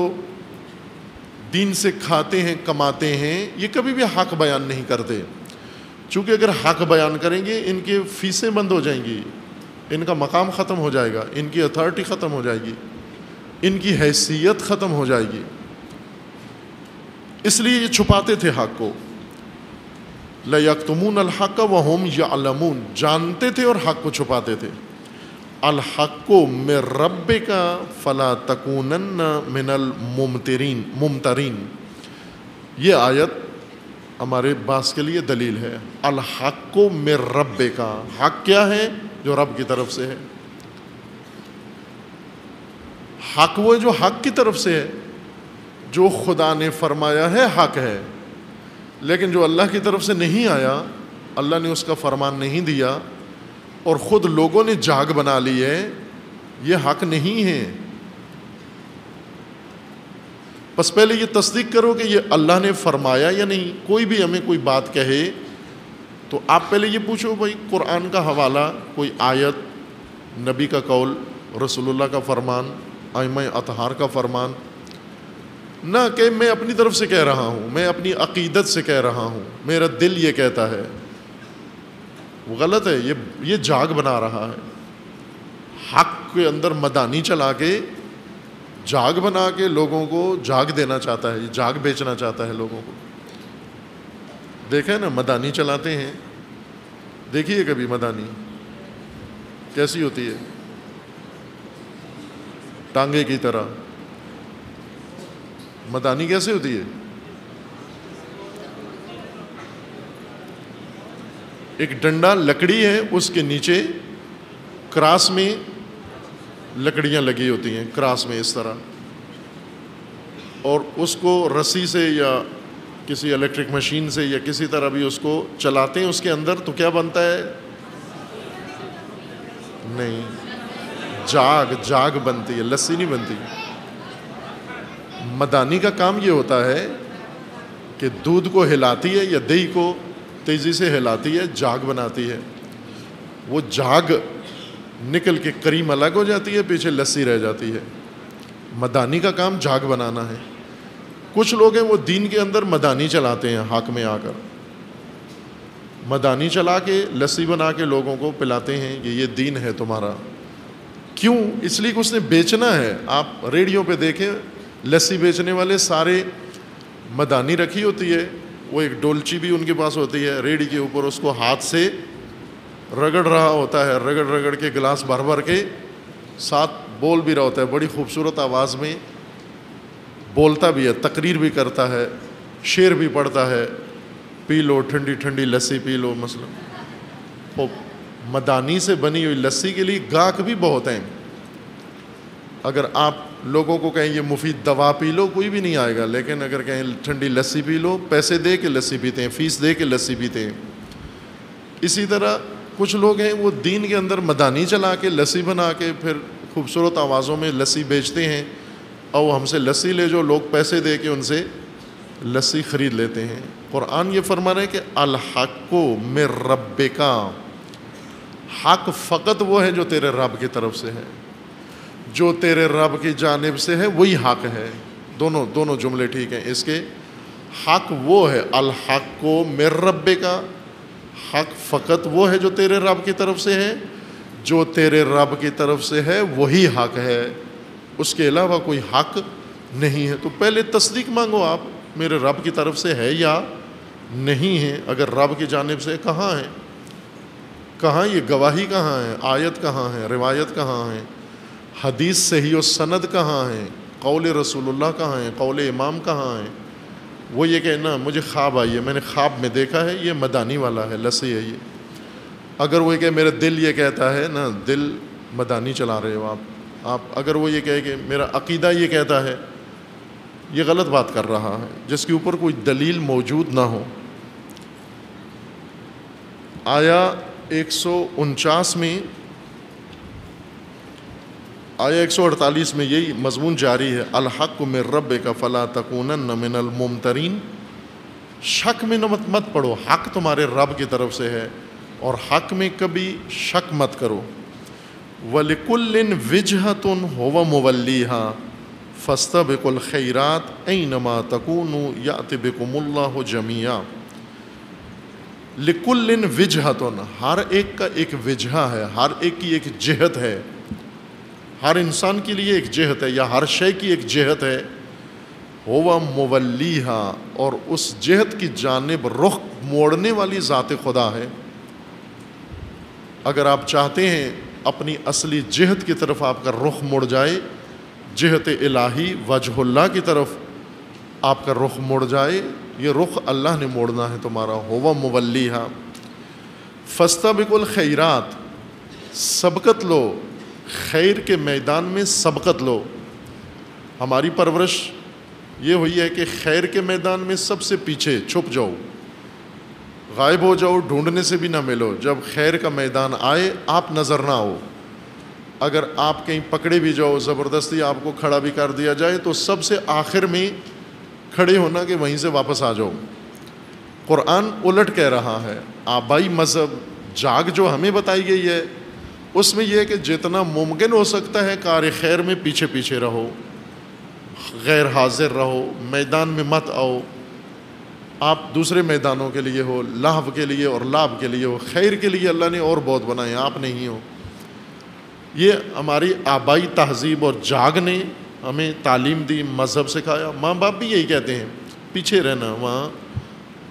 دین سے کھاتے ہیں، کماتے ہیں، یہ کبھی بھی حق بیان نہیں کرتے، چونکہ اگر حق بیان کریں گے ان کی فیسیں بند ہو جائیں گی، ان کا مقام ختم ہو جائے گا، ان کی اتھارٹی ختم ہو جائے گی، ان کی حیثیت ختم ہو جائے گی، اس لیے یہ چھپاتے تھے حق کو۔ لَيَكْتُمُونَ الْحَقَّ وَهُمْ يَعْلَمُونَ، جانتے تھے اور حق کو چھپاتے تھے۔ الحق من ربک فلا تکونن من الممترین، یہ آیت ہمارے باس کے لیے دلیل ہے۔ الحق من ربک، حق کیا ہے؟ جو رب کی طرف سے ہے۔ حق وہ جو حق کی طرف سے ہے، جو خدا نے فرمایا ہے حق ہے، لیکن جو اللہ کی طرف سے نہیں آیا، اللہ نے اس کا فرمان نہیں دیا اور خود لوگوں نے جھاگ بنا لی ہے، یہ حق نہیں ہے۔ بس پہلے یہ تصدیق کرو کہ یہ اللہ نے فرمایا یا نہیں۔ کوئی بھی ہمیں کوئی بات کہے تو آپ پہلے یہ پوچھو بھائی قرآن کا حوالہ، کوئی آیت، نبی کا قول، رسول اللہ کا فرمان، ائمہ اطہار کا فرمان، نہ کہ میں اپنی طرف سے کہہ رہا ہوں، میں اپنی عقیدت سے کہہ رہا ہوں، میرا دل یہ کہتا ہے، وہ غلط ہے، یہ جاگ بنا رہا ہے۔ حق کے اندر مدانی چلا کے، جاگ بنا کے لوگوں کو جاگ دینا چاہتا ہے، یہ جاگ بیچنا چاہتا ہے لوگوں کو۔ دیکھیں نا مدانی چلاتے ہیں، دیکھیے کبھی مدانی کیسی ہوتی ہے، ٹانگے کی طرح، مدانی کیسے ہوتی ہے؟ ایک ڈنڈا لکڑی ہے، اس کے نیچے کراس میں لکڑیاں لگی ہوتی ہیں، کراس میں اس طرح، اور اس کو رسی سے یا کسی الیکٹرک مشین سے یا کسی طرح بھی اس کو چلاتے ہیں اس کے اندر، تو کیا بنتا ہے؟ نہیں، جاگ بنتی ہے، لسی نہیں بنتی۔ مدانی کا کام یہ ہوتا ہے کہ دودھ کو ہلاتی ہے یا دہی کو تیزی سے ہلاتی ہے، جاگ بناتی ہے، وہ جاگ نکل کے کریم الگ ہو جاتی ہے، پیچھے لسی رہ جاتی ہے۔ مدانی کا کام جاگ بنانا ہے۔ کچھ لوگ ہیں وہ دین کے اندر مدانی چلاتے ہیں، حق میں آ کر مدانی چلا کے لسی بنا کے لوگوں کو پلاتے ہیں کہ یہ دین ہے تمہارا۔ کیوں؟ اس لیے کہ اس نے بیچنا ہے۔ آپ ریڑھیوں پہ دیکھیں، لسی بیچنے والے سارے مدانی رکھی ہوتی ہے، وہ ایک ڈولچی بھی ان کے پاس ہوتی ہے، ریڑھی کے اوپر اس کو ہاتھ سے رگڑ رہا ہوتا ہے، رگڑ کے گلاس بھر کے ساتھ بول بھی رہا ہوتا ہے، بڑی خوبصورت آواز میں بولتا بھی ہے، تقریر بھی کرتا ہے، شعر بھی پڑھتا ہے، پی لو ٹھنڈی ٹھنڈی لسی پی لو مثلا۔ وہ مدانی سے بنی ہوئی لسی کے لیے گاہک بھی بہت ہیں۔ اگر آپ لوگوں کو کہیں یہ مفید دوا پی لو، کوئی بھی نہیں آئے گا، لیکن اگر کہیں ٹھنڈی لسی پی لو، پیسے دے کے لسی پیتے ہیں، فیس دے کے لسی پیتے ہیں۔ اسی طرح کچھ لوگ ہیں وہ دین کے اندر مدانی چلا کے لسی بنا کے پھر خوبصورت آوازوں میں لسی بیچتے ہیں، اور ہم سے لسی لے جو، لوگ پیسے دے کے ان سے لسی خرید لیتے ہیں۔ قرآن یہ فرما رہے کہ الحق من ربک، حق فقط وہ ہے جو تیرے رب کی طرف سے ہے، جو تیرے رب کی جانب سے ہے وہی حق ہے۔ دونوں جملے ٹھیک ہیں اس کے۔ حق وہ ہے، الحق من ربک، حق فقط وہ ہے جو تیرے رب کی طرف سے ہے، جو تیرے رب کی طرف سے ہے وہی حق ہے، اس کے علاوہ کوئی حق نہیں ہے۔ تو پہلے تصدیق مانگو آپ، میرے رب کی طرف سے ہے یا نہیں ہے۔ اگر رب کی جانب سے کہاں ہے؟ کہاں یہ گواہی کہاں ہے؟ آیت کہاں ہے؟ روایت کہاں ہے؟ حدیث صحیح و سند کہاں ہے؟ قول رسول اللہ کہاں ہے؟ قول امام کہاں ہے؟ وہ یہ کہ نا مجھے خواب آئی ہے، میں نے خواب میں دیکھا ہے، یہ مدانی والا ہے، لسی ہے یہ۔ اگر وہ یہ کہ میرا دل یہ کہتا ہے نا، دل مدانی چلا رہے ہو آپ اگر وہ یہ کہے کہ میرا عقیدہ یہ کہتا ہے، یہ غلط بات کر رہا ہے، جس کے اوپر کوئی دلیل موجود نہ ہو۔ آیا 149 میں، آیا 148 میں یہی مضمون جاری ہے، الحق من ربک فلا تکونن من الممترین۔ شک میں مت پڑو، حق تمہارے رب کی طرف سے ہے، اور حق میں کبھی شک مت کرو۔ وَلِكُلٍّ وِجْهَةٌ هُوَ مُوَلِّيهَا فَاسْتَبِقُوا الْخَيْرَاتِ أَيْنَمَا تَكُونُوا يَأْتِ بِكُمُ اللَّهُ جَمِيعًا۔ لِكُلٍّ وِجْهَةٌ، ہر ایک کا ایک وجہ ہے، ہر ایک کی ایک جہت ہے، ہر انسان کے لیے ایک جہت ہے، یا ہر شے کی ایک جہت ہے۔ هُوَ مُوَلِّيهَا، اور اس جہت کی جانب رخ موڑنے والی ذات خدا ہے۔ اگر آپ چاہتے ہیں اپنی اصلی جہت کی طرف آپ کا رخ مڑ جائے، جہت الہی وجہ اللہ کی طرف آپ کا رخ مڑ جائے، یہ رخ اللہ نے موڑنا ہے تمہارا۔ هُوَ مُوَلِّيهَا فَاسْتَبِقُوا الْخَيْرَاتِ، سبقت لو، خیر کے میدان میں سبقت لو۔ ہماری پرورش یہ ہوئی ہے کہ خیر کے میدان میں سب سے پیچھے چھپ جاؤ، غائب ہو جاؤ، ڈھونڈنے سے بھی نہ ملو۔ جب خیر کا میدان آئے آپ نظر نہ ہو۔ اگر آپ کہیں پکڑے بھی جاؤ، زبردستی آپ کو کھڑا بھی کر دیا جائے، تو سب سے آخر میں کھڑے ہونا کہ وہیں سے واپس آ جاؤ۔ قرآن الٹ کہہ رہا ہے۔ آبائی مذہب جاگ جو ہمیں بتائی گئی ہے، اس میں یہ ہے کہ جتنا ممکن ہو سکتا ہے کار خیر میں پیچھے پیچھے رہو، غیر حاضر رہو، میدان میں مت آؤ۔ آپ دوسرے میدانوں کے لیے ہو، لہو کے لیے اور لابھ کے لیے ہو، خیر کے لیے اللہ نے اور بہت بنائے، آپ نہیں ہو۔ یہ ہماری آبائی تہذیب اور جاگ نے ہمیں تعلیم دی، مذہب سکھایا۔ ماں باپ بھی یہی کہتے ہیں، پیچھے رہنا، وہاں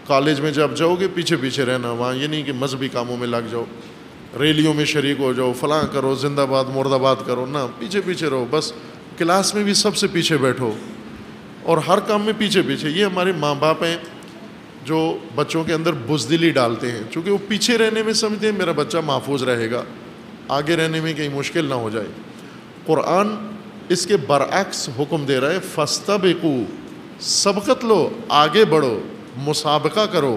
کالج میں جب جاؤ گے پیچھے پیچھے رہنا، وہاں یہ نہیں کہ مذہبی کاموں میں لگ جاؤ، ریلیوں میں شریک ہو جاؤ، فلاں کرو، زندہ باد مرد آباد کرو، نہ، پیچھے پیچھے رہو، بس کلاس میں بھی سب سے پیچھے بیٹھو۔ اور ہر کام میں پیچھے پیچھے. یہ ہمارے ماں باپ ہیں جو بچوں کے اندر بزدلی ڈالتے ہیں، چونکہ وہ پیچھے رہنے میں سمجھتے ہیں میرا بچہ محفوظ رہے گا، آگے رہنے میں کہیں مشکل نہ ہو جائے. قرآن اس کے برعکس حکم دے رہا ہے، فاستبقوا، سبقت لو، آگے بڑھو، مسابقہ کرو،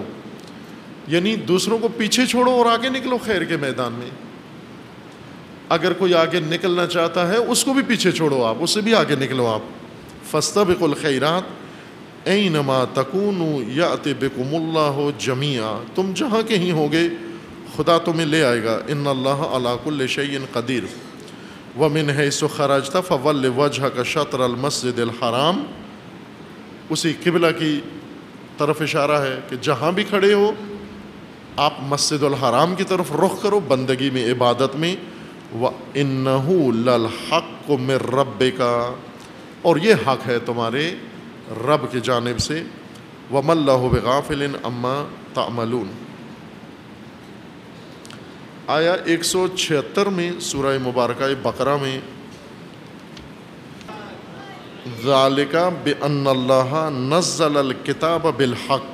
یعنی دوسروں کو پیچھے چھوڑو اور آگے نکلو خیر کے میدان میں. اگر کوئی آگے نکلنا چاہتا ہے اس کو بھی پیچھے چھوڑو، آپ اس سے بھی آگے نکلو. آپ فاستبقوا الخیرات اینما تکونوا یأتی بکم اللہ جمیعا، تم جہاں کہیں ہوگے خدا تمہیں لے آئے گا. ان اللہ علی کل شیء قدیر. ومن حیث خرجت فول وجہک شطر المسجد الحرام، اسی قبلہ کی طرف اشارہ ہے کہ جہاں بھی کھڑے ہو آپ مسجد الحرام کی طرف رخ کرو بندگی میں، عبادت میں. وَإِنَّهُ لَلْحَقُّ مِن رَبِّكَ، اور یہ حق ہے تمہارے رب کی جانب سے. وَمَا اللَّهُ بِغَافِلٍ عَمَّا تَعْمَلُونَ. آیا 176 میں سورہ مبارکہ بقرہ میں ذَلِكَ بِأَنَّ اللَّهَ نَزَّلَ الْكِتَابَ بِالْحَقِّ،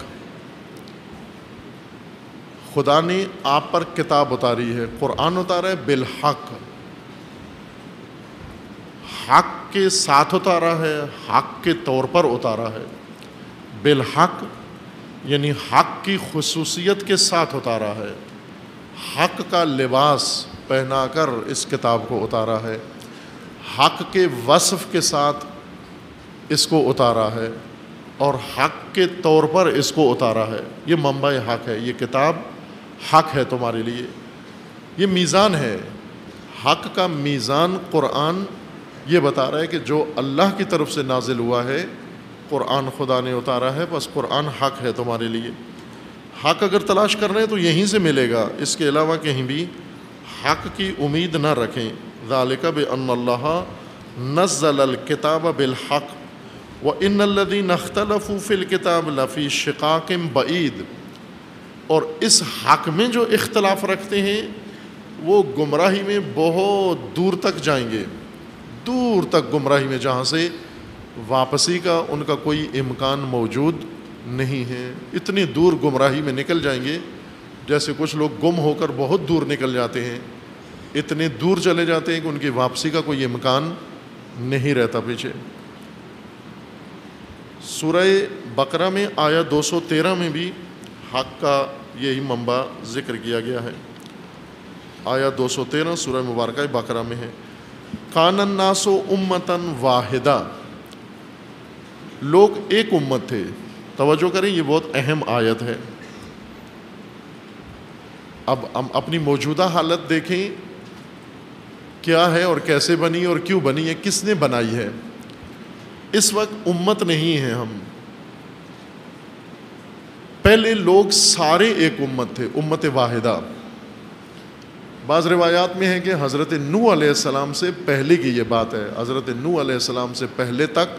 خدا نے آپ پر کتاب اتاری ہے، قرآن اتارا ہے بالحق، حق کے ساتھ اتارا ہے، حق کے طور پر اتارا ہے. بالحق یعنی حق کی خصوصیت کے ساتھ اتارا ہے، حق کا لباس پہنا کر اس کتاب کو اتارا ہے، حق کے وصف کے ساتھ اس کو اتارا ہے، اور حق کے طور پر اس کو اتارا ہے. یہ منبع حق ہے، یہ کتاب حق ہے تمہارے لیے. یہ میزان ہے، حق کا میزان. قرآن یہ بتا رہا ہے کہ جو اللہ کی طرف سے نازل ہوا ہے، قرآن خدا نے اتارا ہے، بس قرآن حق ہے تمہارے لیے. حق اگر تلاش کر رہے ہیں تو یہیں سے ملے گا، اس کے علاوہ کہیں بھی حق کی امید نہ رکھیں. ذالک بأن اللہ نزل الکتاب بالحق وإن الذین اختلفوا فی الکتاب لفی شقاق بعید، اور اس حق میں جو اختلاف رکھتے ہیں وہ گمراہی میں بہت دور تک جائیں گے، دور تک گمراہی میں، جہاں سے واپسی کا ان کا کوئی امکان موجود نہیں ہے. اتنی دور گمراہی میں نکل جائیں گے جیسے کچھ لوگ گم ہو کر بہت دور نکل جاتے ہیں، اتنے دور چلے جاتے ہیں کہ ان کی واپسی کا کوئی امکان نہیں رہتا پیچھے. سورہ بقرہ میں آیا 213 میں بھی حق کا یہی منبع ذکر کیا گیا ہے. آیا 213 سورہ مبارکہ بقرہ میں ہے. کان الناس امتاً واحدہ، لوگ ایک امت تھے. توجہ کریں، یہ بہت اہم آیت ہے. اب ہم اپنی موجودہ حالت دیکھیں کیا ہے اور کیسے بنی اور کیوں بنی ہے، کس نے بنائی ہے. اس وقت امت نہیں ہے ہم، پہلے لوگ سارے ایک امت تھے، امت واحدہ. بعض روایات میں ہے کہ حضرت نوح علیہ السلام سے پہلے کی یہ بات ہے، حضرت نوح علیہ السلام سے پہلے تک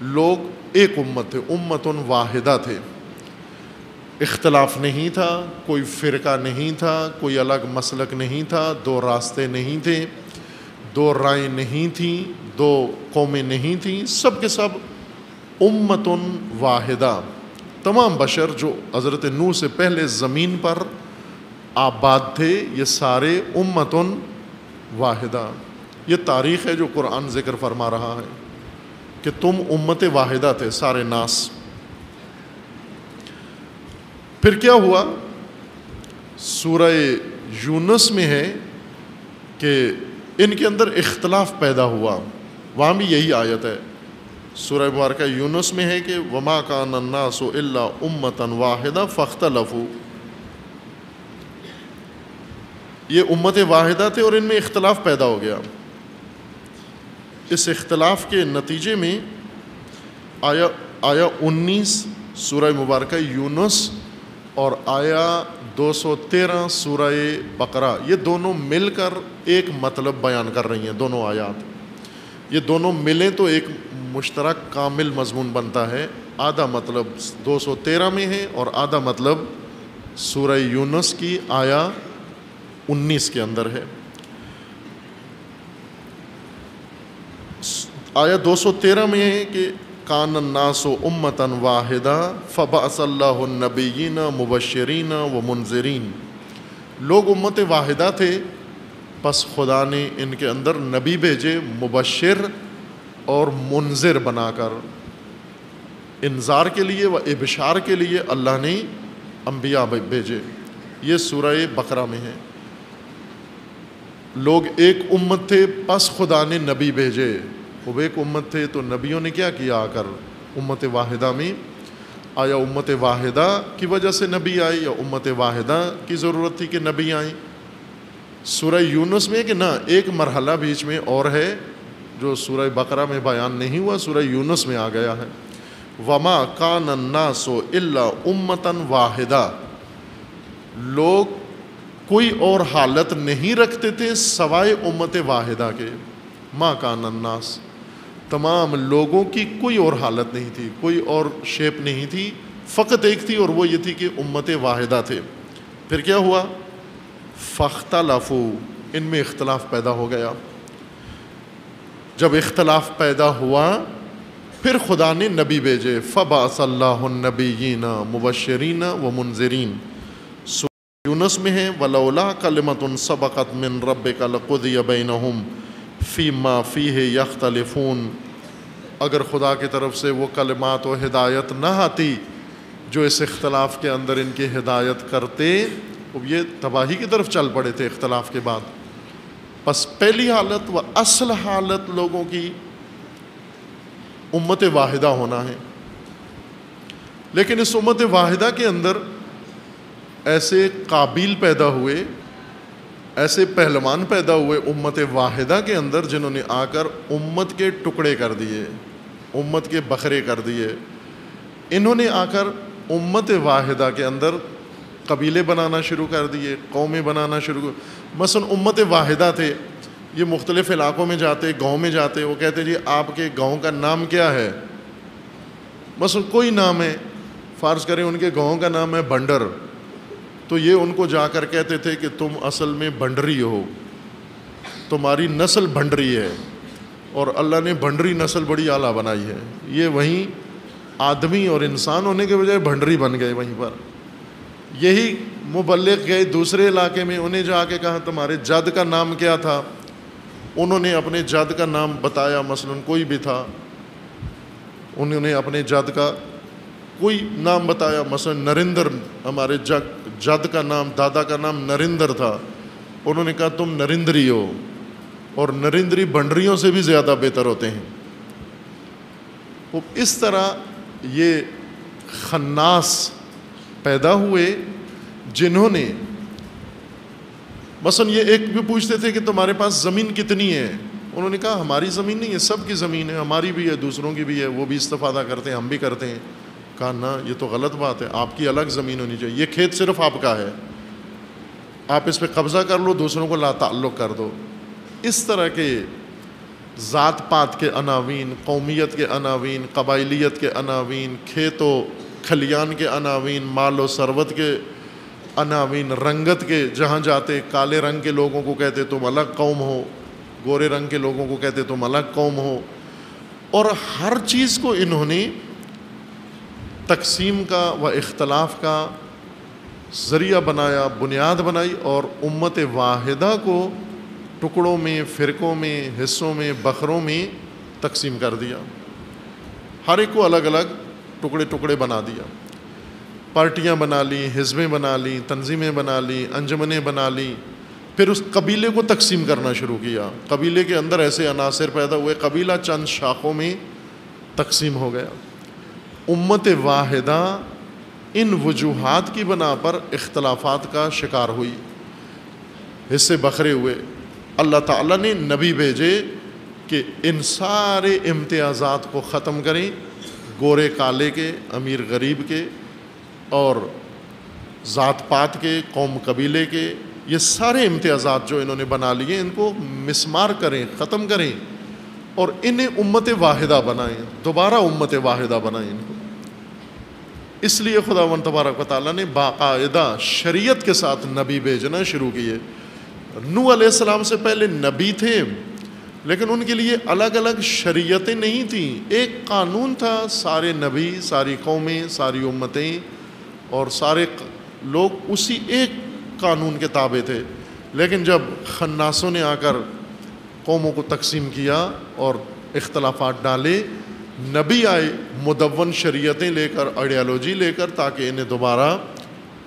لوگ ایک امت تھے، امت واحدہ تھے. اختلاف نہیں تھا، کوئی فرقہ نہیں تھا، کوئی الگ مسلک نہیں تھا، دو راستے نہیں تھے، دو رائیں نہیں تھیں، دو قومیں نہیں تھیں، سب کے سب امت واحدہ. تمام بشر جو حضرت نوح سے پہلے زمین پر آباد تھے، یہ سارے امت واحدہ. یہ تاریخ ہے جو قرآن ذکر فرما رہا ہے کہ تم امت واحدہ تھے، سارے ناس. پھر کیا ہوا؟ سورہ یونس میں ہے کہ ان کے اندر اختلاف پیدا ہوا، وہاں بھی یہی آیت ہے. سورہ مبارکہ یونس میں ہے کہ وما کان الناس الا امۃ واحدہ فاختلفوا، یہ امت واحدہ تھے اور ان میں اختلاف پیدا ہو گیا. اس اختلاف کے نتیجے میں آیا 19 سورہ مبارکہ یونس اور آیا 213 سورہ بقرہ، یہ دونوں مل کر ایک مطلب بیان کر رہی ہیں. دونوں آیات یہ دونوں ملیں تو ایک مشترک کامل مضمون بنتا ہے. آدھا مطلب 213 میں ہے اور آدھا مطلب سورہ یونس کی آیا 19 کے اندر ہے. آیا 213 میں ہے کہ کان الناس امۃ واحدہ فبعث اللہ النبیین مبشرین و منذرین، لوگ امت واحدہ تھے، پس خدا نے ان کے اندر نبی بھیجے مبشر اور منذر بنا کر، انذار کے لیے و ابشار کے لیے اللہ نے انبیاء بھیجے۔ یہ سورہ بقرہ میں ہے۔ لوگ ایک امت تھے، پس خدا نے نبی بھیجے۔ وہ ایک امت تھے تو نبیوں نے کیا کیا آ کر امت واحدہ میں؟ آیا امت واحدہ کی وجہ سے نبی آئی یا امت واحدہ کی ضرورت تھی کہ نبی آئیں؟ سورہ یونس میں کہ نہ، ایک مرحلہ بیچ میں اور ہے جو سورہ بقرہ میں بیان نہیں ہوا، سورہ یونس میں آ گیا ہے۔ وما کان الناس الا امۃ واحدہ، لوگ کوئی اور حالت نہیں رکھتے تھے سوائے امت واحدہ کے۔ ما کان الناس، تمام لوگوں کی کوئی اور حالت نہیں تھی، کوئی اور شیپ نہیں تھی، فقط ایک تھی اور وہ یہ تھی کہ امت واحدہ تھے۔ پھر کیا ہوا؟ فاختلفوا، ان میں اختلاف پیدا ہو گیا۔ جب اختلاف پیدا ہوا پھر خدا نے نبی بھیجے، فبعث اللہ النبیین مبشرین و منذرین۔ سورہ یونس میں ہے ولولا کلمۃ سبقت من ربک لقضی بینہم فیما فیہ یختلفون، اگر خدا کی طرف سے وہ کلمات و ہدایت نہ آتی جو اس اختلاف کے اندر ان کی ہدایت کرتے، یہ تباہی کی طرف چل پڑے تھے اختلاف کے بعد۔ پس پہلی حالت و اصل حالت لوگوں کی امت واحدہ ہونا ہے، لیکن اس امت واحدہ کے اندر ایسے قابیل پیدا ہوئے، ایسے پہلوان پیدا ہوئے امت واحدہ کے اندر جنہوں نے آ کر امت کے ٹکڑے کر دیے، امت کے بکھرے کر دیے۔ انہوں نے آ کر امت واحدہ کے اندر قبیلے بنانا شروع کر دیے، قومیں بنانا شروع کر۔ مثلا امت واحدہ تھے، یہ مختلف علاقوں میں جاتے، گاؤں میں جاتے، وہ کہتے جی آپ کے گاؤں کا نام کیا ہے؟ مثلا کوئی نام ہے، فرض کریں ان کے گاؤں کا نام ہے بنڈر، تو یہ ان کو جا کر کہتے تھے کہ تم اصل میں بنڈری ہو، تمہاری نسل بنڈری ہے، اور اللہ نے بنڈری نسل بڑی اعلیٰ بنائی ہے۔ یہ وہیں آدمی اور انسان ہونے کے بجائے بنڈری بن گئے وہیں پر۔ یہی مبلغ گئے دوسرے علاقے میں، انہیں جا کے کہا تمہارے جد کا نام کیا تھا؟ انہوں نے اپنے جد کا نام بتایا، مثلا کوئی بھی تھا، انہوں نے اپنے جد کا کوئی نام بتایا، مثلا نریندر، ہمارے جد کا نام، دادا کا نام نریندر تھا، انہوں نے کہا تم نریندری ہو، اور نریندری بنڈریوں سے بھی زیادہ بہتر ہوتے ہیں۔ وہ اس طرح یہ خناس پیدا ہوئے جنہوں نے مثلا یہ ایک بھی پوچھتے تھے کہ تمہارے پاس زمین کتنی ہے؟ انہوں نے کہا ہماری زمین نہیں ہے، سب کی زمین ہے، ہماری بھی ہے، دوسروں کی بھی ہے، وہ بھی استفادہ کرتے ہیں، ہم بھی کرتے ہیں۔ کہا نہ، یہ تو غلط بات ہے، آپ کی الگ زمین ہونی چاہیے، یہ کھیت صرف آپ کا ہے، آپ اس پہ قبضہ کر لو، دوسروں کو لا تعلق کر دو۔ اس طرح کے ذات پات کے عناوین، قومیت کے عناوین، قبائلیت کے عناوین، کھیت و کھلیان کے عناوین، مال و ثروت کے عناوین، رنگت کے، جہاں جاتے کالے رنگ کے لوگوں کو کہتے تم الگ قوم ہو، گورے رنگ کے لوگوں کو کہتے تم الگ قوم ہو، اور ہر چیز کو انہوں نے تقسیم کا و اختلاف کا ذریعہ بنایا، بنیاد بنائی، اور امت واحدہ کو ٹکڑوں میں، فرقوں میں، حصوں میں، بکھروں میں تقسیم کر دیا، ہر ایک کو الگ الگ ٹکڑے ٹکڑے بنا دیا، پارٹیاں بنا لی، حزبیں بنا لی، تنظیمیں بنا لی، انجمنیں بنا لی، پھر اس قبیلے کو تقسیم کرنا شروع کیا، قبیلے کے اندر ایسے عناصر پیدا ہوئے، قبیلہ چند شاخوں میں تقسیم ہو گیا۔ امت واحدہ ان وجوہات کی بنا پر اختلافات کا شکار ہوئی، حصے بکھرے ہوئے۔ اللہ تعالیٰ نے نبی بھیجے کہ ان سارے امتیازات کو ختم کریں، گورے کالے کے، امیر غریب کے، اور ذات پات کے، قوم قبیلے کے، یہ سارے امتیازات جو انہوں نے بنا لیے ان کو مسمار کریں، ختم کریں، اور انہیں امت واحدہ بنائیں، دوبارہ امت واحدہ بنائیں ان کو۔ اس لیے خداوند تبارک و تعالیٰ نے باقاعدہ شریعت کے ساتھ نبی بھیجنا شروع کیے۔ نوح علیہ السلام سے پہلے نبی تھے، لیکن ان کے لیے الگ الگ شریعتیں نہیں تھیں، ایک قانون تھا، سارے نبی، ساری قومیں، ساری امتیں اور سارے لوگ اسی ایک قانون کے تابع تھے۔ لیکن جب خناسوں نے آ کر قوموں کو تقسیم کیا اور اختلافات ڈالے، نبی آئے مدون شریعتیں لے کر، آئیڈیالوجی لے کر، تاکہ انہیں دوبارہ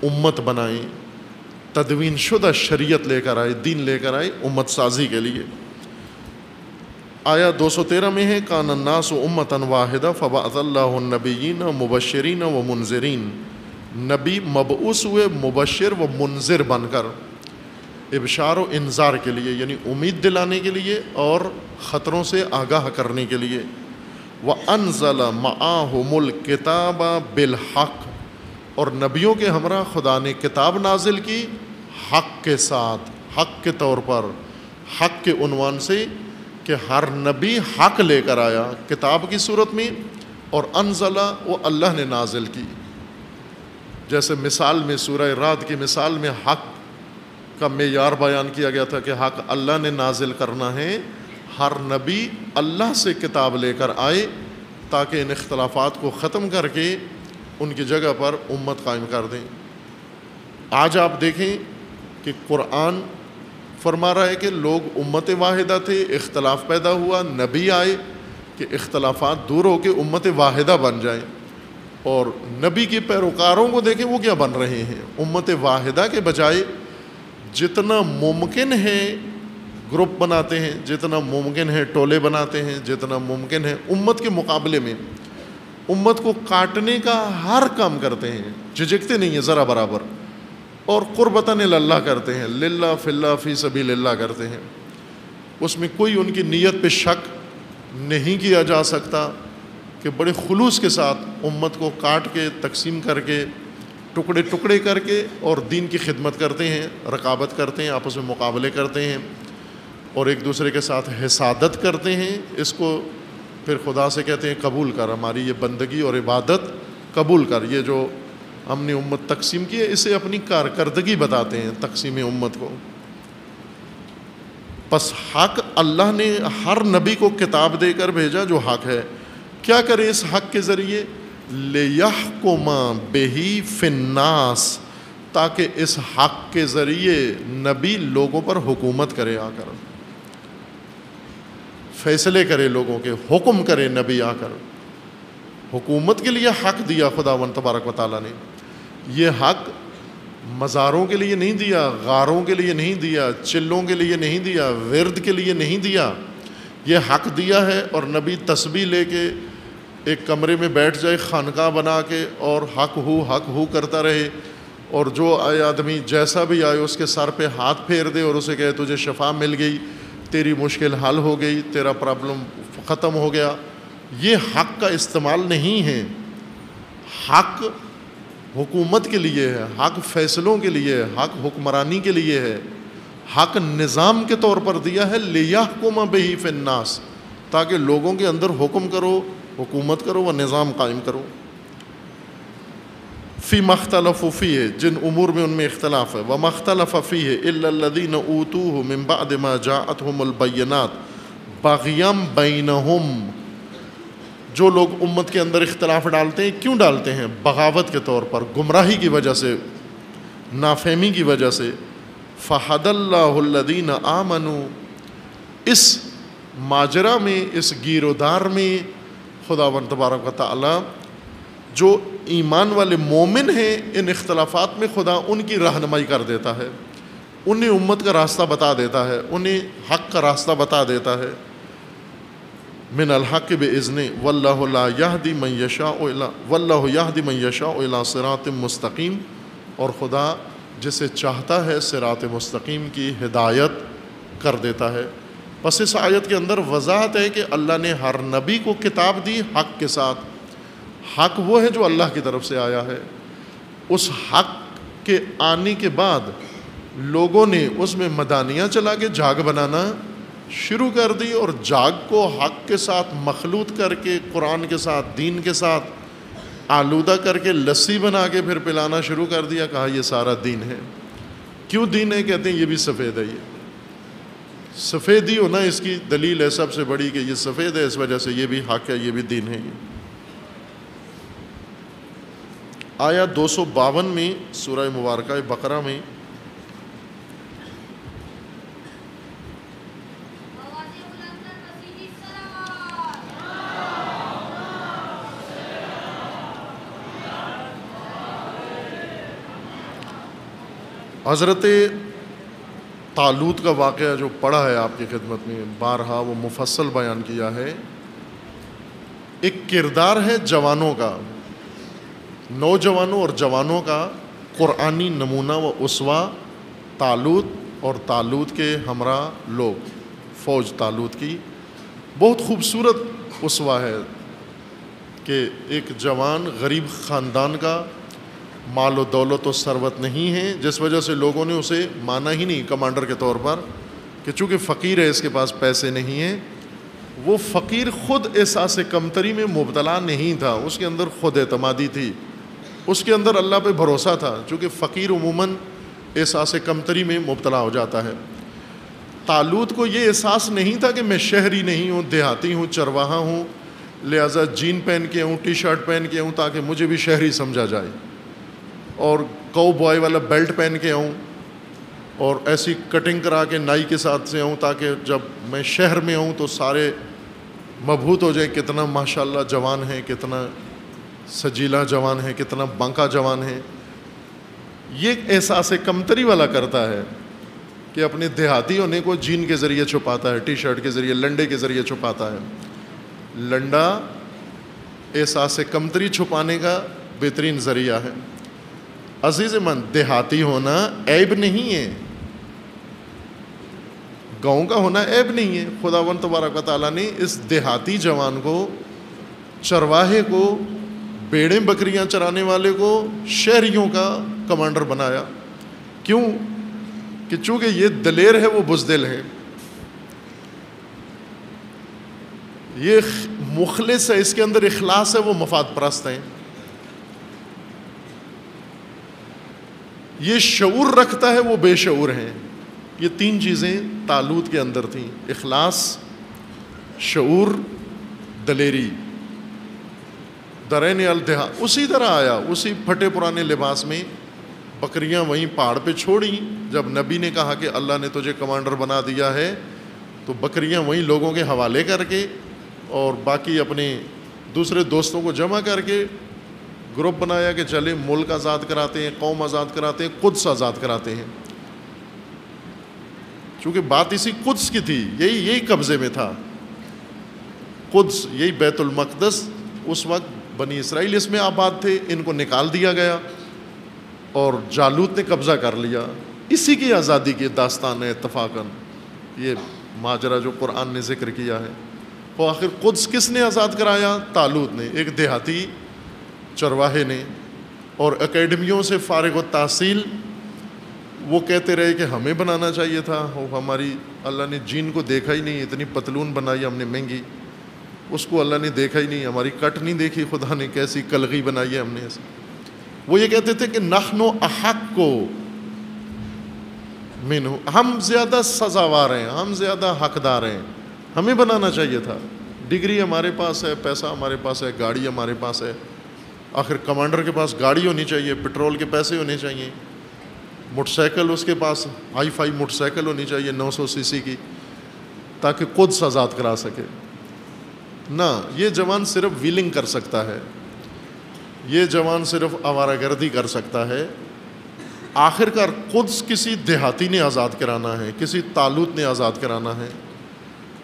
امت بنائیں، تدوین شدہ شریعت لے کر آئے، دین لے کر آئے امت سازی کے لیے۔ آیا 213 میں ہے کان الناس امتا واحدہ فبعث اللہ النبیین مبشرین و منذرین، نبی مبعوث ہوئے مبشر و منذر بن کر، ابشار و انذار کے لیے، یعنی امید دلانے کے لیے اور خطروں سے آگاہ کرنے کے لیے۔ وَأَنزَلَ مَعَهُمُ الْكِتَابَ بِالْحَقِّ، اور نبیوں کے ہمراہ خدا نے کتاب نازل کی حق کے ساتھ، حق کے طور پر، حق کے عنوان سے کہ ہر نبی حق لے کر آیا کتاب کی صورت میں، اور انزلہ وہ اللہ نے نازل کی۔ جیسے مثال میں سورہ رعد کی مثال میں حق کا معیار بیان کیا گیا تھا کہ حق اللہ نے نازل کرنا ہے، ہر نبی اللہ سے کتاب لے کر آئے تاکہ ان اختلافات کو ختم کر کے ان کی جگہ پر امت قائم کر دیں۔ آج آپ دیکھیں کہ قرآن فرما رہا ہے کہ لوگ امت واحدہ تھے، اختلاف پیدا ہوا، نبی آئے کہ اختلافات دور ہو کے امت واحدہ بن جائیں، اور نبی کے پیروکاروں کو دیکھیں وہ کیا بن رہے ہیں، امت واحدہ کے بجائے جتنا ممکن ہے گروپ بناتے ہیں، جتنا ممکن ہے ٹولے بناتے ہیں، جتنا ممکن ہے امت کے مقابلے میں امت کو کاٹنے کا ہر کام کرتے ہیں، جھجکتے نہیں ہیں ذرا برابر، اور قربتاً اللہ کرتے ہیں، للہ فی اللہ فی سبیل اللہ کرتے ہیں۔ اس میں کوئی ان کی نیت پہ شک نہیں کیا جا سکتا کہ بڑے خلوص کے ساتھ امت کو کاٹ کے، تقسیم کر کے، ٹکڑے ٹکڑے کر کے اور دین کی خدمت کرتے ہیں، رقابت کرتے ہیں، آپس میں مقابلے کرتے ہیں اور ایک دوسرے کے ساتھ حسادت کرتے ہیں۔ اس کو پھر خدا سے کہتے ہیں قبول کر، ہماری یہ بندگی اور عبادت قبول کر، یہ جو ہم نے امت تقسیم کی ہے اسے اپنی کارکردگی بتاتے ہیں تقسیم امت کو۔ پس حق اللہ نے ہر نبی کو کتاب دے کر بھیجا جو حق ہے، کیا کرے اس حق کے ذریعے؟ لِيَحْكُمَ بِهِ فِي النَّاسِ، تاکہ اس حق کے ذریعے نبی لوگوں پر حکومت کرے، آ کر فیصلے کرے، لوگوں کے حکم کرے نبی آ کر۔ حکومت کے لیے حق دیا خداوند تبارک و تعالیٰ نے، یہ حق مزاروں کے لیے نہیں دیا، غاروں کے لیے نہیں دیا، چلوں کے لیے نہیں دیا، ورد کے لیے نہیں دیا، یہ حق دیا ہے۔ اور نبی تسبیح لے کے ایک کمرے میں بیٹھ جائے خانقاہ بنا کے اور حق ہو کرتا رہے، اور جو آئے آدمی جیسا بھی آئے اس کے سر پہ ہاتھ پھیر دے اور اسے کہے تجھے شفا مل گئی، تیری مشکل حل ہو گئی، تیرا پرابلم ختم ہو گیا۔ یہ حق کا استعمال نہیں ہے۔ حق حکومت کے لیے ہے، حق فیصلوں کے لیے ہے، حق حکمرانی کے لیے ہے، حق نظام کے طور پر دیا ہے لِيَحْكُمَ بِهِ فِي النَّاسِ، تاکہ لوگوں کے اندر حکم کرو، حکومت کرو و نظام قائم کرو۔ فِيمَا اخْتَلَفُوا فِيهِ، جن امور میں ان میں اختلاف ہے، وَمَا اخْتَلَفَ فِيهِ إِلَّا الَّذِينَ أُوتُوهُ مِن بَعْدِ مَا جَاءَتْهُمُ الْبَيِّنَاتُ بَغْيًا بَيْنَهُمْ، جو لوگ امت کے اندر اختلاف ڈالتے ہیں، کیوں ڈالتے ہیں؟ بغاوت کے طور پر، گمراہی کی وجہ سے، نافہمی کی وجہ سے۔ فَهَدَى اللَّهُ الَّذِينَ آمَنُوا، اس ماجرا میں، اس گیرودار میں خداوند تبارک و تعالی جو ایمان والے مومن ہیں، ان اختلافات میں خدا ان کی رہنمائی کر دیتا ہے، انہیں امت کا راستہ بتا دیتا ہے، انہیں حق کا راستہ بتا دیتا ہے۔ من الحق بإذنہ واللہ لا یہدی من یشاء واللہ یہدی من یشاء الی صراط مستقیم، اور خدا جسے چاہتا ہے صراط مستقیم کی ہدایت کر دیتا ہے۔ پس اس آیت کے اندر وضاحت ہے کہ اللہ نے ہر نبی کو کتاب دی حق کے ساتھ۔ حق وہ ہے جو اللہ کی طرف سے آیا ہے۔ اس حق کے آنے کے بعد لوگوں نے اس میں مدانیاں چلا کے جاگ بنانا شروع کر دی، اور جاگ کو حق کے ساتھ مخلوط کر کے، قرآن کے ساتھ، دین کے ساتھ آلودہ کر کے لسی بنا کے پھر پلانا شروع کر دیا، کہا یہ سارا دین ہے۔ کیوں دین ہے؟ کہتے ہیں یہ بھی سفید ہے، سفیدی ہونا اس کی دلیل ہے سب سے بڑی کہ یہ سفید ہے، اس وجہ سے یہ بھی حق ہے، یہ بھی دین ہے۔ یہ آیا 252 میں سورہ مبارکہ بقرہ میں حضرت طالوت کا واقعہ جو پڑھا ہے آپ کی خدمت میں بارہا، وہ مفصل بیان کیا ہے۔ ایک کردار ہے جوانوں کا، نوجوانوں اور جوانوں کا قرآنی نمونہ و اسوہ طالوت اور طالوت کے ہمراہ لوگ، فوج طالوت کی بہت خوبصورت اسوہ ہے کہ ایک جوان غریب خاندان کا، مال و دولت و ثروت نہیں ہے، جس وجہ سے لوگوں نے اسے مانا ہی نہیں کمانڈر کے طور پر، کہ چونکہ فقیر ہے، اس کے پاس پیسے نہیں ہیں۔ وہ فقیر خود احساس کمتری میں مبتلا نہیں تھا، اس کے اندر خود اعتمادی تھی، اس کے اندر اللہ پہ بھروسہ تھا، چونکہ فقیر عموماً احساس کمتری میں مبتلا ہو جاتا ہے۔ طالوت کو یہ احساس نہیں تھا کہ میں شہری نہیں ہوں، دیہاتی ہوں، چرواہا ہوں، لہٰذا جین پہن کے آؤں، ٹی شرٹ پہن کے آؤں تاکہ مجھے بھی شہری سمجھا جائے، اور کو بوائے والا بیلٹ پہن کے آؤں اور ایسی کٹنگ کرا کے نائی کے ساتھ سے آؤں تاکہ جب میں شہر میں آؤں تو سارے مبہوت ہو جائیں، کتنا ماشاءاللہ جوان ہے، کتنا سجیلا جوان ہے، کتنا بانکا جوان ہے۔ یہ احساس کمتری والا کرتا ہے کہ اپنے دیہاتی ہونے کو جین کے ذریعے چھپاتا ہے، ٹی شرٹ کے ذریعے، لنڈے کے ذریعے چھپاتا ہے۔ لنڈا احساس کمتری چھپانے کا بہترین ذریعہ ہے۔ عزیز من، دیہاتی ہونا عیب نہیں ہے، گاؤں کا ہونا عیب نہیں ہے۔ خداوند تبارک و تعالیٰ نے اس دیہاتی جوان کو، چرواہے کو، بیڑیں بکریاں چرانے والے کو شہریوں کا کمانڈر بنایا۔ کیوں؟ کہ چونکہ یہ دلیر ہے، وہ بزدل ہے، یہ مخلص ہے، اس کے اندر اخلاص ہے، وہ مفاد پرست ہیں۔ یہ شعور رکھتا ہے، وہ بے شعور ہیں۔ یہ تین چیزیں طالوت کے اندر تھیں، اخلاص، شعور، دلیری۔ درین الدہا اسی طرح آیا، اسی پھٹے پرانے لباس میں، بکریاں وہیں پہاڑ پہ چھوڑیں۔ جب نبی نے کہا کہ اللہ نے تجھے کمانڈر بنا دیا ہے، تو بکریاں وہیں لوگوں کے حوالے کر کے اور باقی اپنے دوسرے دوستوں کو جمع کر کے گروپ بنایا کہ چلے ملک آزاد کراتے ہیں، قوم آزاد کراتے ہیں، قدس آزاد کراتے ہیں۔ چونکہ بات اسی قدس کی تھی، یہی قبضے میں تھا، قدس، یہی بیت المقدس۔ اس وقت بنی اسرائیل اس میں آباد تھے، ان کو نکال دیا گیا اور جالوت نے قبضہ کر لیا۔ اسی کی آزادی کی داستان ہے اتفاقاً، یہ ماجرا جو قرآن نے ذکر کیا ہے۔ تو آخر قدس کس نے آزاد کرایا؟ طالوت نے، ایک دیہاتی چرواہے نے۔ اور اکیڈمیوں سے فارغ التحصیل وہ کہتے رہے کہ ہمیں بنانا چاہیے تھا، ہماری اللہ نے جین کو دیکھا ہی نہیں، اتنی پتلون بنائی ہم نے مہنگی، اس کو اللہ نے دیکھا ہی نہیں، ہماری کٹ نہیں دیکھی خدا نے، کیسی کلغی بنائی ہے ہم نے ایسے۔ وہ یہ کہتے تھے کہ نحن احق کو منہ، ہم زیادہ سزاوار ہیں، ہم زیادہ حقدار ہیں، ہمیں بنانا چاہیے تھا۔ ڈگری ہمارے پاس ہے، پیسہ ہمارے پاس ہے، گاڑی ہمارے پاس ہے، آخر کمانڈر کے پاس گاڑی ہونی چاہیے، پٹرول کے پیسے ہونے چاہیے، موٹر سائیکل اس کے پاس ہائی فائی موٹر سائیکل ہونی چاہیے 900 سی سی کی، تاکہ قدس آزاد کرا سکے۔ نہ، یہ جوان صرف ویلنگ کر سکتا ہے، یہ جوان صرف آوارہ گردی کر سکتا ہے۔ آخر کار قدس کسی دیہاتی نے آزاد کرانا ہے، کسی طالوت نے آزاد کرانا ہے،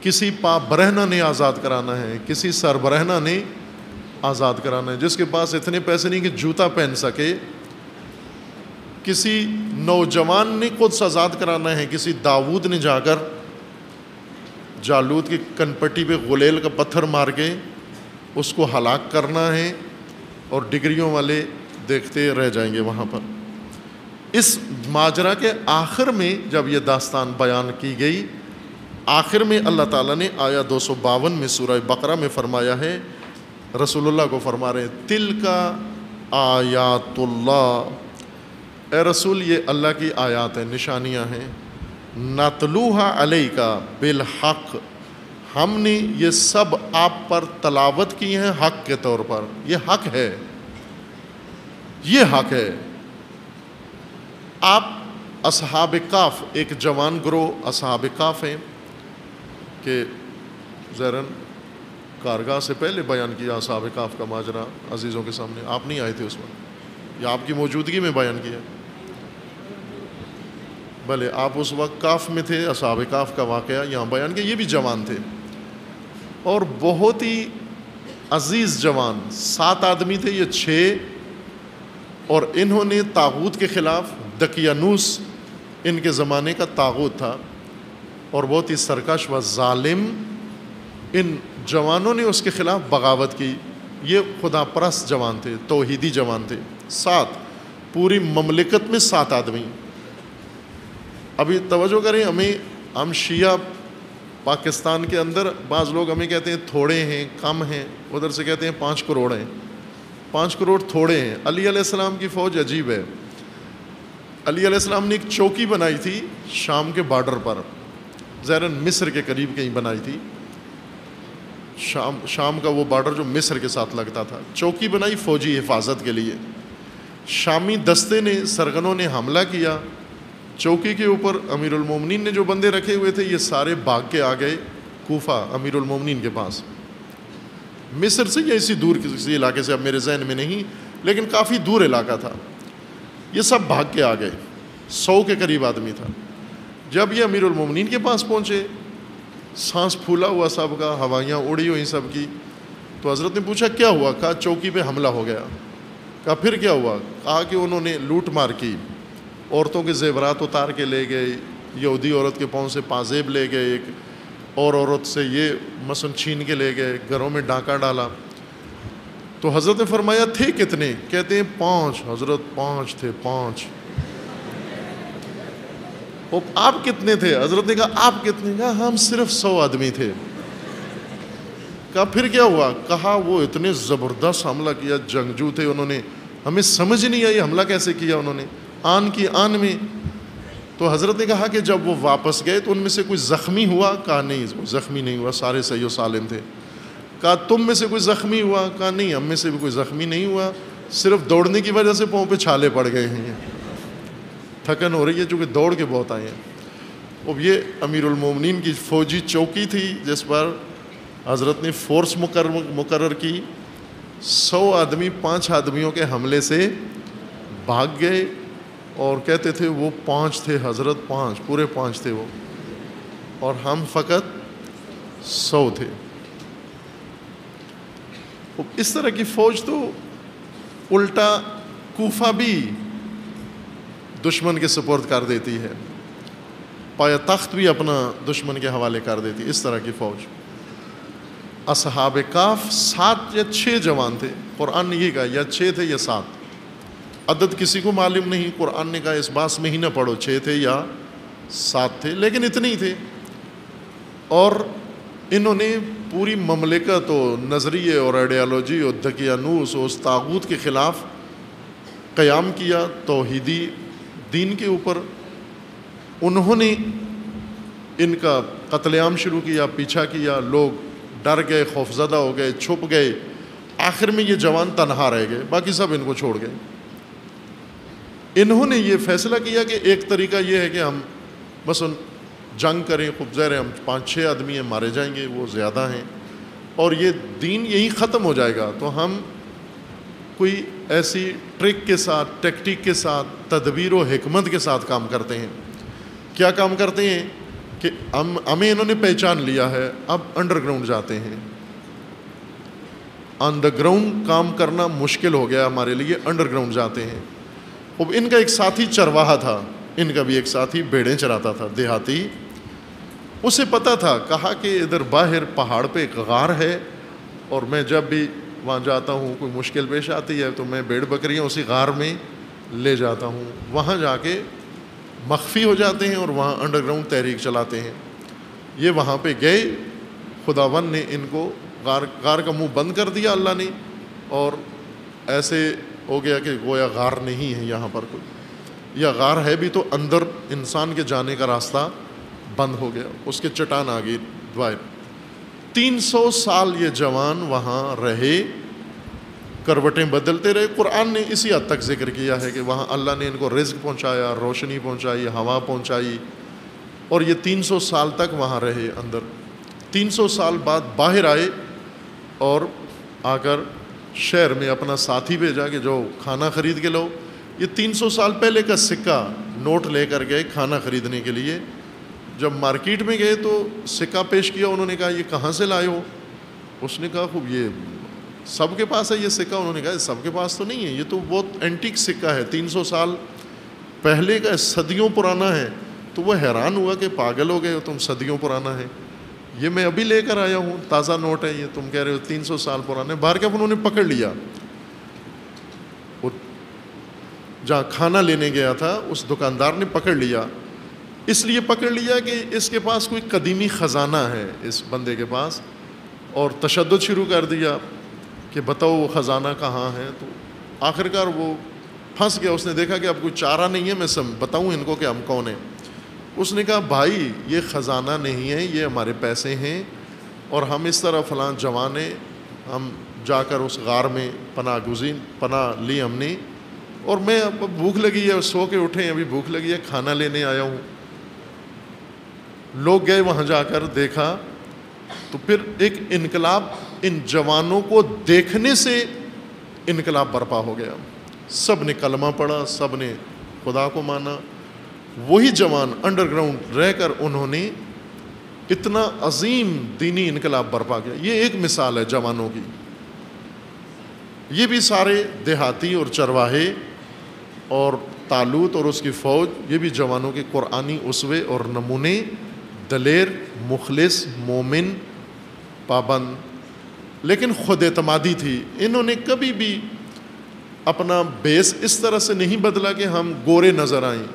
کسی پا برہنہ نے آزاد کرانا ہے، کسی سربرہنہ نے آزاد کرانا ہے، جس کے پاس اتنے پیسے نہیں کہ جوتا پہن سکے۔ کسی نوجوان نے قدس آزاد کرانا ہے، کسی داؤد نے جا کر جالوت کی کنپٹی پہ غلیل کا پتھر مار کے اس کو ہلاک کرنا ہے، اور ڈگریوں والے دیکھتے رہ جائیں گے وہاں پر۔ اس ماجرا کے آخر میں جب یہ داستان بیان کی گئی، آخر میں اللہ تعالیٰ نے آیا 252 میں سورہ بقرہ میں فرمایا ہے، رسول اللہ کو فرما رہے ہیں، تلک آیات اللہ، اے رسول یہ اللہ کی آیات ہیں، نشانیاں ہیں، نتلوہا علیکا بالحق، ہم نے یہ سب آپ پر تلاوت کی ہیں حق کے طور پر. یہ حق ہے، یہ حق ہے. آپ اصحاب کاف، ایک جوان گروہ اصحاب کاف ہیں کہ زہرن کارگاہ سے پہلے بیان کیا اصحاب کاف کا ماجرا عزیزوں کے سامنے. آپ نہیں آئے تھے اس وقت، یا آپ کی موجودگی میں بیان کیا؟ بھلے آپ اس وقت کاف میں تھے، اصحاب کاف کا واقعہ یہاں بیان کیا. یہ بھی جوان تھے اور بہت ہی عزیز جوان. 7 آدمی تھے، یہ 6، اور انہوں نے طاغوت کے خلاف، دقیانوس ان کے زمانے کا طاغوت تھا اور بہت ہی سرکش و ظالم، ان جوانوں نے اس کے خلاف بغاوت کی. یہ خدا پرست جوان تھے، توحیدی جوان تھے. 7 پوری مملکت میں 7 آدمی. ابھی توجہ کریں، ہم شیعہ پاکستان کے اندر بعض لوگ ہمیں کہتے ہیں تھوڑے ہیں، کم ہیں، ادھر سے کہتے ہیں 5 کروڑ ہیں. 5 کروڑ تھوڑے ہیں. علی علیہ السلام کی فوج عجیب ہے. علی علیہ السلام نے ایک چوکی بنائی تھی شام کے بارڈر پر، ظاہراً مصر کے قریب کہیں بنائی تھی. شام کا وہ بارڈر جو مصر کے ساتھ لگتا تھا، چوکی بنائی فوجی حفاظت کے لیے. شامی دستے نے، سرغنوں نے حملہ کیا چوکی کے اوپر. امیر المومنین نے جو بندے رکھے ہوئے تھے یہ سارے بھاگ کے آ گئے کوفہ امیر المومنین کے پاس. مصر سے یا اسی دور کسی علاقے سے، اب میرے ذہن میں نہیں، لیکن کافی دور علاقہ تھا. یہ سب بھاگ کے آ گئے، 100 کے قریب آدمی تھا. جب یہ امیر المومنین کے پاس پہنچے، سانس پھولا ہوا سب کا، ہوائیاں اڑی ہوئی سب کی، تو حضرت نے پوچھا کیا ہوا؟ کہا چوکی پہ حملہ ہو گیا. کہا پھر کیا ہوا؟ کہا کہ انہوں نے لوٹ مار کی، عورتوں کے زیورات اتار کے لے گئے، یہودی عورت کے پاؤں سے پازیب لے گئے، ایک اور عورت سے یہ مثلا چھین کے لے گئے، گھروں میں ڈاکہ ڈالا. تو حضرت نے فرمایا تھے کتنے؟ کہتے ہیں 5. حضرت 5 تھے، 5. آپ کتنے تھے؟ حضرت نے کہا آپ کتنے؟ کہا ہم صرف 100 آدمی تھے. کہا پھر کیا ہوا؟ کہا وہ اتنے زبردست حملہ کیا، جنگجو تھے، انہوں نے، ہمیں سمجھ نہیں آئی حملہ کیسے کیا انہوں نے، آن کی آن میں. تو حضرت نے کہا کہ جب وہ واپس گئے تو ان میں سے کوئی زخمی ہوا؟ کہا نہیں، زخمی نہیں ہوا، سارے صحیح و سالم تھے. کہا تم میں سے کوئی زخمی ہوا؟ کہا نہیں، ہم میں سے بھی کوئی زخمی نہیں ہوا، صرف دوڑنے کی وجہ سے پاؤں پہ چھالے پڑ گئے ہیں، تھکن ہو رہی ہے چونکہ دوڑ کے بہت آئے ہیں. اب یہ امیر المومنین کی فوجی چوکی تھی جس پر حضرت نے فورس مقرر کی. 100 آدمی 5 آدمیوں کے حملے سے بھاگ گئے اور کہتے تھے وہ 5 تھے حضرت، 5 پورے 5 تھے وہ، اور ہم فقط 100 تھے. اس طرح کی فوج تو الٹا کوفہ بھی دشمن کے سپرد کر دیتی ہے، پایا تخت بھی اپنا دشمن کے حوالے کر دیتی ہے. اس طرح کی فوج. اصحاب کاف 7 یا 6 جوان تھے. قرآن نے یہ کہا یا 6 تھے یا 7، عدد کسی کو معلوم نہیں. قرآن نے کہا اس باس میں ہی نہ پڑھو 6 تھے یا 7 تھے، لیکن اتنے ہی تھے. اور انہوں نے پوری مملکت و نظریے اور آئیڈیالوجی اور دقیانوس اور اس طاغوت کے خلاف قیام کیا، توحیدی دین کے اوپر. انہوں نے ان کا قتل عام شروع کیا، پیچھا کیا، لوگ ڈر گئے، خوفزدہ ہو گئے، چھپ گئے. آخر میں یہ جوان تنہا رہ گئے، باقی سب ان کو چھوڑ گئے. انہوں نے یہ فیصلہ کیا کہ ایک طریقہ یہ ہے کہ ہم مثلا جنگ کریں، خوب ظاہر ہے ہم 5-6 آدمی ہیں، مارے جائیں گے، وہ زیادہ ہیں، اور یہ دین یہی ختم ہو جائے گا. تو ہم کوئی ایسی ٹرک کے ساتھ، ٹیکٹک کے ساتھ، تدبیر و حکمت کے ساتھ کام کرتے ہیں. کیا کام کرتے ہیں کہ ہمیں انہوں نے پہچان لیا ہے، اب انڈر گراؤنڈ جاتے ہیں. آن دا گراؤنڈ کام کرنا مشکل ہو گیا ہمارے لیے، انڈر گراؤنڈ جاتے ہیں. اب ان کا ایک ساتھی چرواہا تھا، ان کا بھی ایک ساتھی بھیڑیں چراتا تھا، دیہاتی. اسے پتہ تھا، کہا کہ ادھر باہر پہاڑ پہ ایک غار ہے، اور میں جب بھی وہاں جاتا ہوں کوئی مشکل پیش آتی ہے تو میں بھیڑ بکریاں اسی غار میں لے جاتا ہوں، وہاں جا کے مخفی ہو جاتے ہیں اور وہاں انڈر گراؤنڈ تحریک چلاتے ہیں. یہ وہاں پہ گئے، خداوند نے ان کو غار کا منہ بند کر دیا اللہ نے، اور ایسے ہو گیا کہ گویا غار نہیں ہے یہاں پر کوئی، یا غار ہے بھی تو اندر انسان کے جانے کا راستہ بند ہو گیا، اس کے چٹان آ گئی دوائر۔ 300 سال یہ جوان وہاں رہے، کروٹیں بدلتے رہے۔ قرآن نے اسی حد تک ذکر کیا ہے کہ وہاں اللہ نے ان کو رزق پہنچایا، روشنی پہنچائی، ہوا پہنچائی، اور یہ 300 سال تک وہاں رہے اندر۔ 300 سال بعد باہر آئے اور آ کر شہر میں اپنا ساتھی بھیجا کہ جو کھانا خرید کے لو۔ یہ 300 سال پہلے کا سکہ نوٹ لے کر گئے کھانا خریدنے کے لیے۔ جب مارکیٹ میں گئے تو سکہ پیش کیا، انہوں نے کہا یہ کہاں سے لائے ہو؟ اس نے کہا خوب یہ سب کے پاس ہے یہ سکہ؟ انہوں نے کہا سب کے پاس تو نہیں ہے، یہ تو بہت اینٹیک سکہ ہے، 300 سال پہلے کا، صدیوں پرانا ہے۔ تو وہ حیران ہوا کہ پاگل ہو گئے ہو تم، صدیوں پرانا ہے، یہ میں ابھی لے کر آیا ہوں، تازہ نوٹ ہے یہ، تم کہہ رہے ہو 300 سال پرانا ہے۔ باہر کے انہوں نے پکڑ لیا، جہاں کھانا لینے گیا تھا اس دکاندار نے پکڑ لیا، اس لیے پکڑ لیا کہ اس کے پاس کوئی قدیمی خزانہ ہے اس بندے کے پاس، اور تشدد شروع کر دیا کہ بتاؤ وہ خزانہ کہاں ہے۔ تو آخرکار وہ پھنس گیا، اس نے دیکھا کہ اب کوئی چارہ نہیں ہے، میں بتاؤں ان کو کہ ہم کون ہیں۔ اس نے کہا بھائی یہ خزانہ نہیں ہے، یہ ہمارے پیسے ہیں، اور ہم اس طرح فلاں جوان ہیں، ہم جا کر اس غار میں پناہ لی ہم نے، اور میں اب بھوک لگی ہے، سو کے اٹھے ہیں، ابھی بھوک لگی ہے، کھانا لینے آیا ہوں۔ لوگ گئے وہاں، جا کر دیکھا تو پھر ایک انقلاب، ان جوانوں کو دیکھنے سے انقلاب برپا ہو گیا۔ سب نے کلمہ پڑھا، سب نے خدا کو مانا۔ وہی جوان انڈر گراؤنڈ رہ کر انہوں نے اتنا عظیم دینی انقلاب برپا کیا۔ یہ ایک مثال ہے جوانوں کی۔ یہ بھی سارے دیہاتی اور چرواہے اور طالوت اور اس کی فوج، یہ بھی جوانوں کے قرآنی اسوے اور نمونے، دلیر، مخلص، مومن، پابند، لیکن خود اعتمادی تھی۔ انہوں نے کبھی بھی اپنا بیس اس طرح سے نہیں بدلا کہ ہم گورے نظر آئیں،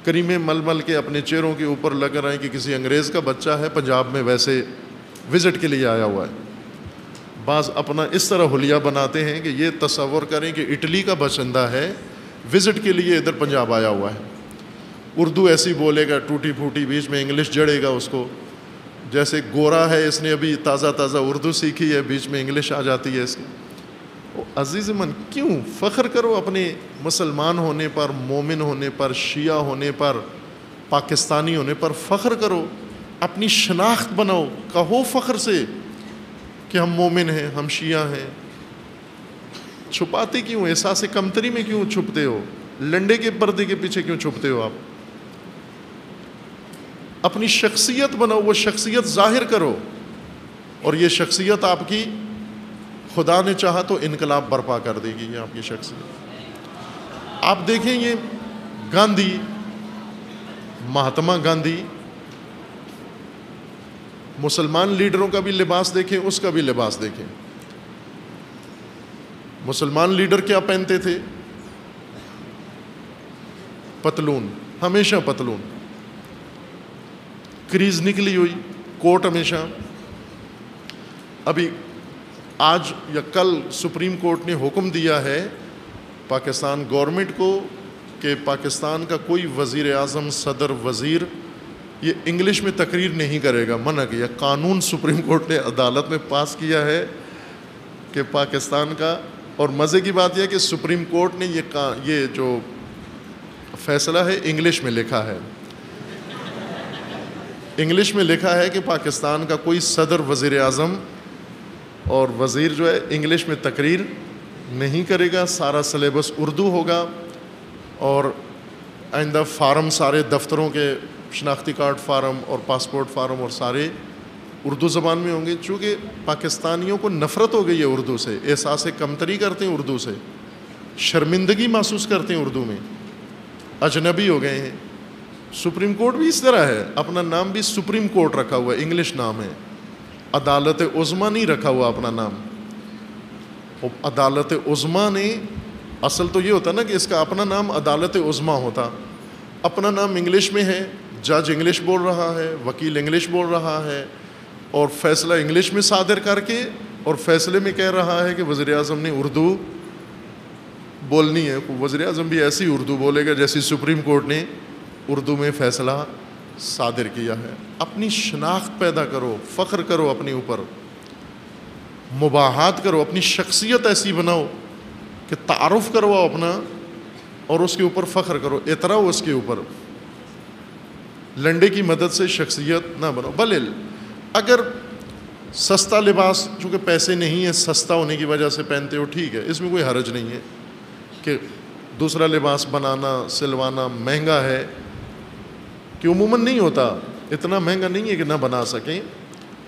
کریمیں مل مل کے اپنے چہروں کے اوپر لگ رہے ہیں کہ کسی انگریز کا بچہ ہے پنجاب میں ویسے وزٹ کے لیے آیا ہوا ہے۔ بعض اپنا اس طرح حلیہ بناتے ہیں کہ یہ تصور کریں کہ اٹلی کا باشندہ ہے، وزٹ کے لیے ادھر پنجاب آیا ہوا ہے، اردو ایسی بولے گا ٹوٹی پھوٹی، بیچ میں انگلش جڑے گا اس کو، جیسے گورا ہے اس نے ابھی تازہ اردو سیکھی ہے، بیچ میں انگلش آ جاتی ہے اس کی۔ عزیز من، کیوں فخر کرو اپنے مسلمان ہونے پر، مومن ہونے پر، شیعہ ہونے پر، پاکستانی ہونے پر فخر کرو، اپنی شناخت بناؤ، کہو فخر سے کہ ہم مومن ہیں، ہم شیعہ ہیں۔ چھپاتے کیوں؟ احساس کمتری میں کیوں چھپتے ہو؟ لنڈے کے پردے کے پیچھے کیوں چھپتے ہو؟ آپ اپنی شخصیت بناؤ، وہ شخصیت ظاہر کرو، اور یہ شخصیت آپ کی خدا نے چاہا تو انقلاب برپا کر دے گی۔ یہ آپ کی شخصیت آپ دیکھیں، یہ گاندھی، مہاتما گاندھی، مسلمان لیڈروں کا بھی لباس دیکھیں، اس کا بھی لباس دیکھیں۔ مسلمان لیڈر کیا پہنتے تھے؟ پتلون، ہمیشہ پتلون، کریز نکلی ہوئی، کوٹ ہمیشہ۔ ابھی آج یا کل سپریم کورٹ نے حکم دیا ہے پاکستان گورنمنٹ کو کہ پاکستان کا کوئی وزیر اعظم، صدر، وزیر یہ انگلش میں تقریر نہیں کرے گا، منع کیا۔ قانون سپریم کورٹ نے عدالت میں پاس کیا ہے کہ پاکستان کا، اور مزے کی بات یہ ہے کہ سپریم کورٹ نے یہ جو فیصلہ ہے انگلش میں لکھا ہے، انگلش میں لکھا ہے کہ پاکستان کا کوئی صدر، وزیر اعظم اور وزیر جو ہے انگلش میں تقریر نہیں کرے گا، سارا سلیبس اردو ہوگا، اور آئندہ فارم سارے دفتروں کے شناختی کارڈ فارم اور پاسپورٹ فارم اور سارے اردو زبان میں ہوں گے۔ چونکہ پاکستانیوں کو نفرت ہو گئی ہے اردو سے، احساس کمتری کرتے ہیں اردو سے، شرمندگی محسوس کرتے ہیں اردو میں، اجنبی ہو گئے ہیں۔ سپریم کورٹ بھی اس طرح ہے، اپنا نام بھی سپریم کورٹ رکھا ہوا ہے، انگلش نام ہے، عدالت عظمیٰ نہیں رکھا ہوا اپنا نام۔ عدالت عظمیٰ نے، اصل تو یہ ہوتا نا کہ اس کا اپنا نام عدالت عظمیٰ ہوتا، اپنا نام انگلش میں ہے، جج انگلش بول رہا ہے، وکیل انگلش بول رہا ہے، اور فیصلہ انگلش میں صادر کر کے، اور فیصلے میں کہہ رہا ہے کہ وزیر اعظم نے اردو بولنی ہے۔ وزیر اعظم بھی ایسی اردو بولے گا جیسی سپریم کورٹ نے اردو میں فیصلہ صادر کیا ہے۔ اپنی شناخت پیدا کرو، فخر کرو اپنے اوپر، مباحات کرو، اپنی شخصیت ایسی بناؤ کہ تعارف کرو اپنا اور اس کے اوپر فخر کرو، اتراؤ اس کے اوپر۔ لنڈے کی مدد سے شخصیت نہ بناؤ۔ بل اگر سستا لباس، چونکہ پیسے نہیں ہیں، سستا ہونے کی وجہ سے پہنتے ہو، ٹھیک ہے، اس میں کوئی حرج نہیں ہے کہ دوسرا لباس بنانا سلوانا مہنگا ہے، کہ عموماً نہیں ہوتا، اتنا مہنگا نہیں ہے کہ نہ بنا سکیں،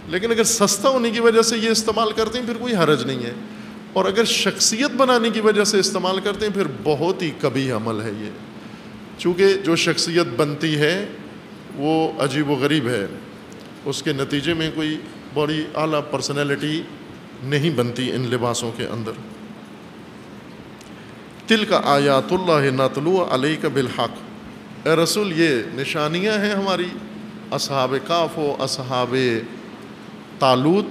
لیکن اگر سستا ہونے کی وجہ سے یہ استعمال کرتے ہیں پھر کوئی حرج نہیں ہے۔ اور اگر شخصیت بنانے کی وجہ سے استعمال کرتے ہیں پھر بہت ہی کبھی عمل ہے یہ، چونکہ جو شخصیت بنتی ہے وہ عجیب و غریب ہے، اس کے نتیجے میں کوئی بڑی اعلیٰ پرسنالٹی نہیں بنتی ان لباسوں کے اندر۔ تلک آیات اللہ نتلو علیک بالحق، اے رسول یہ نشانیاں ہیں ہماری اصحاب کہف و اصحاب طالوت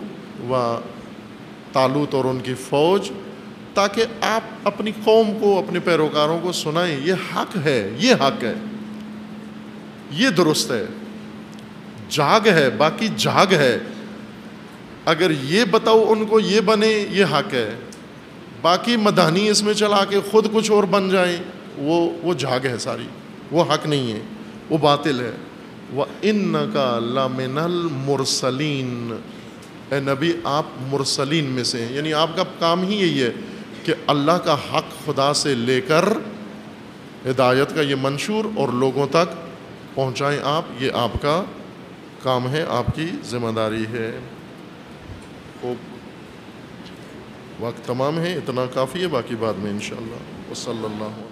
اور ان کی فوج، تاکہ آپ اپنی قوم کو، اپنے پیروکاروں کو سنائیں یہ حق ہے، یہ حق ہے، یہ درست ہے، جاگ ہے، باقی جاگ ہے۔ اگر یہ بتاؤ ان کو یہ بنے یہ حق ہے، باقی مدانی اس میں چلا کے خود کچھ اور بن جائیں وہ جھاگ ہے ساری، وہ حق نہیں ہے، وہ باطل ہے۔ وَإِنَّكَ لَمِنَ الْمُرْسَلِينَ، اے نبی آپ مرسلین میں سے ہیں، یعنی آپ کا کام ہی یہی ہے کہ اللہ کا حق خدا سے لے کر ہدایت کا یہ منشور اور لوگوں تک پہنچائیں آپ، یہ آپ کا کام ہے، آپ کی ذمہ داری ہے۔ وقت تمام ہے، اتنا کافی ہے، باقی بعد میں انشاءاللہ۔ وصلی اللہ